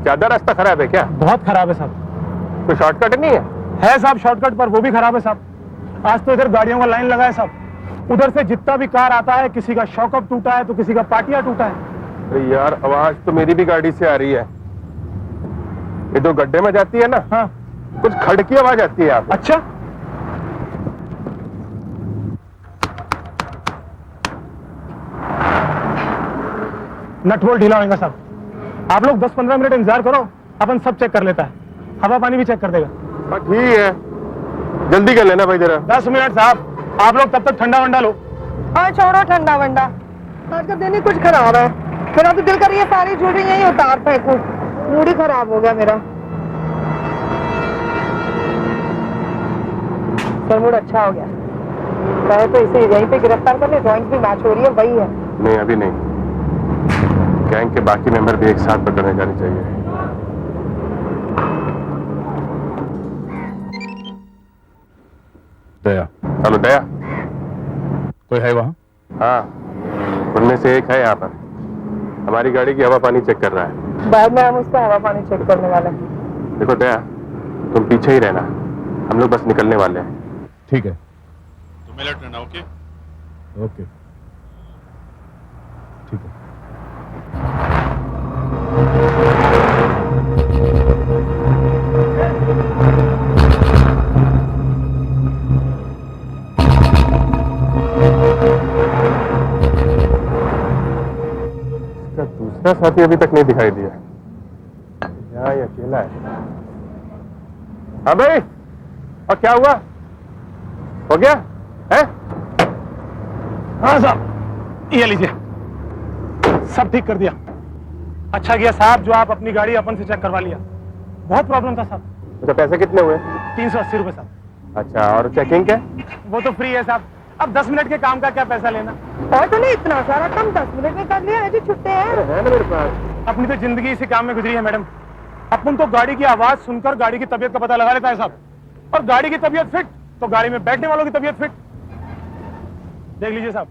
ज्यादा रास्ता खराब है क्या? बहुत खराब है साहब। कोई शॉर्टकट नहीं है? है साहब शॉर्टकट, पर वो भी खराब है साहब। आज तो इधर गाड़ियों का लाइन लगा है साहब। उधर से जितना भी कार आता है, किसी का शॉकअप टूटा है तो किसी का पाटिया टूटा है। अरे यार, आवाज तो मेरी भी गाड़ी से आ रही है। ये दो गड्ढे में जाती है ना, हाँ, कुछ खड़ की आवाज आती है। आप अच्छा, नट बोल्ट ढीला होगा साहब। आप लोग 10-15 मिनट इंतजार करो, अपन सब चेक कर लेता है, हवा पानी भी चेक कर देगा। ठीक है, जल्दी कर लेना भाई जरा। 10 मिनट साहब, आप लोग तब तक ठंडा वंडा लो। हाँ छोड़ो ठंडा वंडा, आज का दिन ही कुछ खराब है। मेरा तो दिल कर रही है सारी ज्वेलरी यही उतार फेंकूं, मूड ही खराब हो गया मेरा। सर मूड अच्छा हो गया, चाहे तो इसे यहीं पे गिरफ्तार कर ले, ड्राइंग भी मैच हो रही है, वही है। नहीं अभी नहीं, गैंग के बाकी मेंबर भी एक साथ पकड़ने जाने चाहिए। दया, हेलो दया, कोई है वहाँ? हाँ, उनमें से एक है यहाँ पर, हमारी गाड़ी की हवा पानी चेक कर रहा है। बाद में हम उसका हवा पानी चेक करने वाले हैं। देखो दया, तुम पीछे ही रहना, हम लोग बस निकलने वाले हैं। ठीक है, तुम अलर्ट रहना। ओके ओके, ठीक है। इसका दूसरा साथी अभी तक नहीं दिखाई दिया, यहाँ ये अकेला है। हाँ भाई, और क्या हुआ? हो गया है? हाँ साहब, ये लीजिए, सब ठीक कर दिया। अच्छा किया साहब जो आप अपनी गाड़ी अपन से चेक करवा लिया, बहुत प्रॉब्लम था साहब। अच्छा पैसे कितने हुए? 380 रुपए साहब। अच्छा, और चेकिंग क्या? वो तो फ्री है साहब, अब 10 मिनट के काम का क्या पैसा लेना। और तो नहीं इतना सारा काम 10 मिनट में कर लिया, ऐसे छुट्टे हैं। है ना मेरे पास। अपनी तो जिंदगी इसी काम में गुजरी है मैडम। अपन तो गाड़ी की आवाज सुनकर गाड़ी की तबीयत का पता लगा लेता है साहब, और गाड़ी की तबीयत फिट तो गाड़ी में बैठने वालों की तबीयत फिट। देख लीजिए साहब,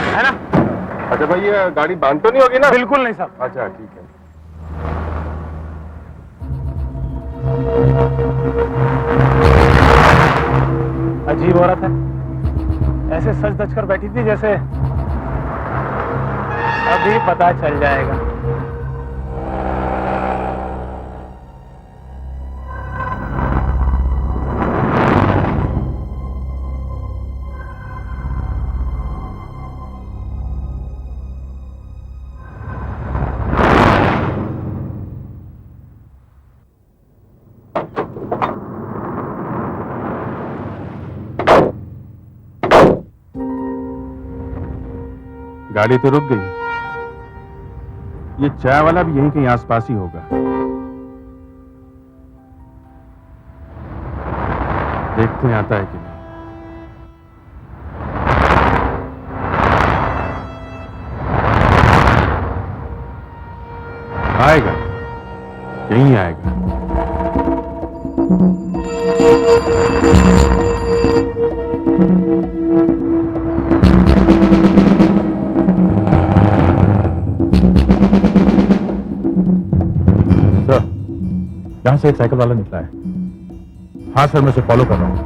है ना? अच्छा भाई, ये गाड़ी बांध तो नहीं होगी ना? बिल्कुल नहीं साहब। अच्छा ठीक है। अजीब औरत है, ऐसे सच धज कर बैठी थी जैसे अभी पता चल जाएगा। गाड़ी तो रुक गई, ये चाय वाला भी यहीं कहीं आसपास ही होगा। देखते हैं आता है कि नहीं। आएगा, यहीं आएगा। यहां से एक साइकिल वाला निकला है। हाँ सर, मैं उसे फॉलो कर रहा हूं।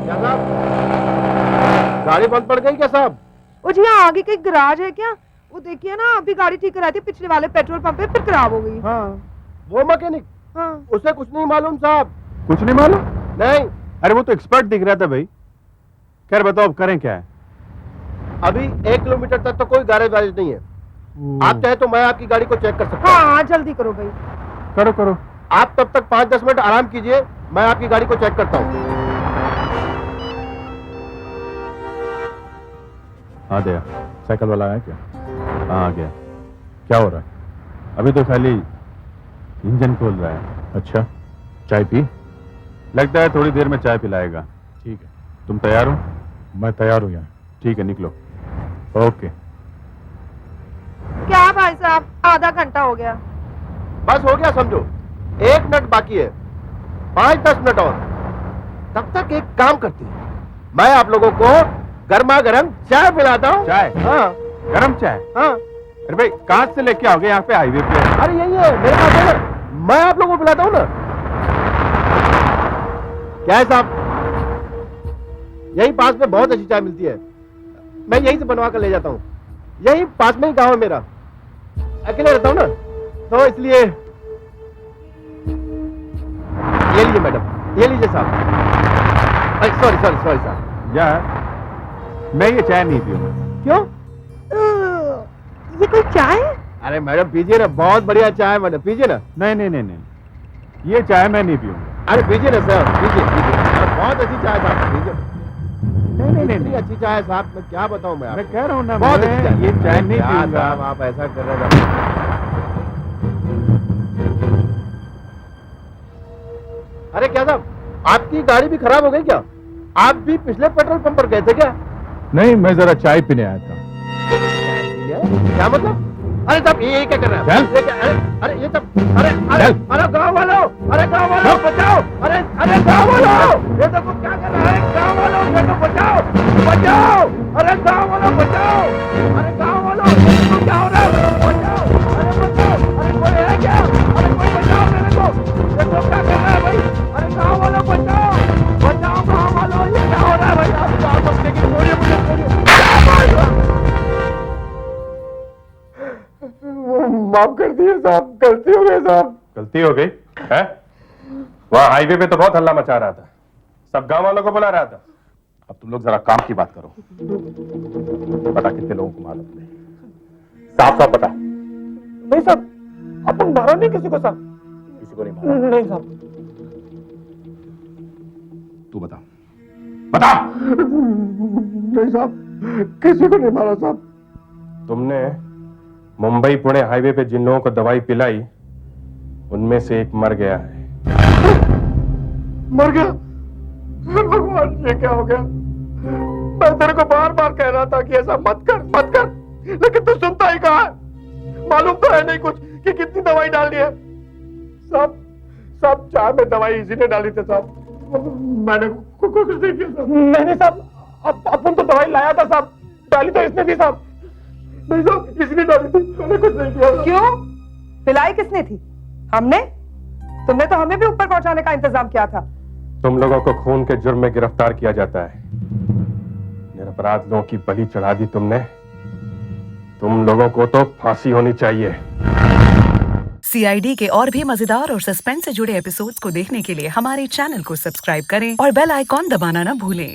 क्या साहब, गाड़ी बंद पड़ गई क्या साहब? वो जी यहाँ आगे कहीं गराज है क्या? वो देखिए ना, अभी गाड़ी ठीक कराई थी पिछले वाले पेट्रोल पंप पे, फिर खराब हो गई। हाँ, वो मैकेनिक? हाँ। उसे कुछ नहीं मालूम साहब। कुछ नहीं मालूम? नहीं। अरे वो तो एक्सपर्ट दिख रहा था भाई। खैर बताओ अब करें क्या है? अभी 1 किलोमीटर तक तो कोई गैरेज वैरेज नहीं है। आप चाहे तो मैं आपकी गाड़ी को चेक कर सकता हूँ। हाँ जल्दी करो भाई। करो करो। आप तब तक 5-10 मिनट आराम कीजिए, मैं आपकी गाड़ी को चेक करता हूँ। हाँ दया, साइकिल वाला आया क्या? हाँ आ गया। क्या हो रहा है? अभी तो खाली इंजन खोल रहा है। अच्छा, चाय पी? लगता है थोड़ी देर में चाय पिलाएगा। ठीक है, तुम तैयार हो? मैं तैयार हूँ यहाँ। ठीक है, निकलो। ओके। क्या भाई साहब, आधा घंटा हो गया। बस हो गया समझो, 1 मिनट बाकी है, 5-10 मिनट और। तब तक एक काम करते हैं, मैं आप लोगों को गर्मा गर्म चाय पिलाता हूँ। चाय? हाँ। गरम चाय? हाँ। अरे भाई कहाँ से लेके आओगे? यहाँ पे हाईवे पे है। अरे यही है मेरे पास है ना, मैं आप लोगों को पिलाता हूँ ना। क्या है साहब, यही पास में बहुत अच्छी चाय मिलती है, मैं यहीं से बनवा कर ले जाता हूँ। यही पास में ही गाँव है मेरा, अकेले रहता हूँ ना। तो इसलिए ये लीजिए मैडम, ये लीजिए साहब। सॉरी सॉरी सॉरी साहब। यार मैं ये चाय नहीं पीऊंगा। क्यों? ये कोई चाय? अरे मैडम पीजिए ना, बहुत बढ़िया चाय है मैडम, पीजिए ना। नहीं नहीं नहीं नहीं, ये चाय मैं नहीं पीऊंगा। अरे पीजिए ना सर, पीजिए पीजिए, बहुत अच्छी चाय साहब, पीजिए। नहीं नहीं इतनी अच्छी चाय साहब, मैं क्या बताऊं मैं आपको। मैं कह रहा हूं ना, बहुत मैं अच्छी चाय। ये चाय नहीं क्या पीऊंगा। साहब आप ऐसा कर रहे हैं? अरे क्या साहब, आपकी गाड़ी भी खराब हो गई क्या? आप भी पिछले पेट्रोल पंप पर गए थे क्या? नहीं, मैं जरा चाय पीने आया था। क्या मतलब? अरे साहब ये क्या कर रहे हैं? चल। अरे ये सब, अरे अरे अरे गाँव वालों, अरे गाँव वालों बचाओ, अरे अरे गाँव वालों, ये देखो क्या कर रहा है, गाँव वालों ये तो बचाओ, बचाओ, अरे गाँव वालों बचाओ, अरे गाँव वालों ये देखो क्या हो रहा है, बचाओ, अरे बचाओ, अरे कोई है क्या? अरे कोई बचाओ मेरे को, देखो क्या कर रहा है भाई, अरे गाँव वालों बचाओ, बचाओ गाँव वालों, ये क्या हो रहा है भाई? आप गाँव सब लेकिन छोड़िए मुझे, माफ कर दिए साहब, गलती हो गई साहब। गलती हो गई है? वहां हाईवे पे तो बहुत हल्ला मचा रहा था, सब गांव वालों को बुला रहा था। अब तुम लोग जरा काम की बात करो। बता कितने लोगों को मारा तुमने? साफ साफ बता। नहीं साहब, अपन मारा नहीं किसी को साहब। किसी को नहीं मारा? नहीं साहब। तू बता, बता। नहीं साहब, किसी को नहीं मारा साहब। तुमने मुंबई पुणे हाईवे पे जिन लोगों को दवाई पिलाई, उनमें से एक मर गया है। मर गया? भगवान ये क्या हो गया? मैं तेरे को बार बार कह रहा था कि ऐसा मत कर मत कर, लेकिन तू सुनता ही कहाँ है? मालूम तो है नहीं कुछ कि कितनी दवाई डालनी है। साहब साहब चाय में दवाई इसी ने डाली थी साहब, मैंने कुछ नहीं किया साहब। नहीं साहब, अपन तो दवाई लाया था साहब, डाली तो इसने थी साहब। नहीं साहब, इसने डाली थी, मैंने कुछ नहीं किया। क्यों? पिलाई किसने थी? हमने? तुमने तो हमें भी ऊपर पहुंचाने का इंतजाम किया था। तुम लोगों को खून के जुर्म में गिरफ्तार किया जाता है। निरपराध लोगों की बलि चढ़ा दी तुमने। तुम लोगों को तो फांसी होनी चाहिए। CID के और भी मजेदार और सस्पेंस से जुड़े एपिसोड्स को देखने के लिए हमारे चैनल को सब्सक्राइब करें और बेल आइकॉन दबाना ना भूलें।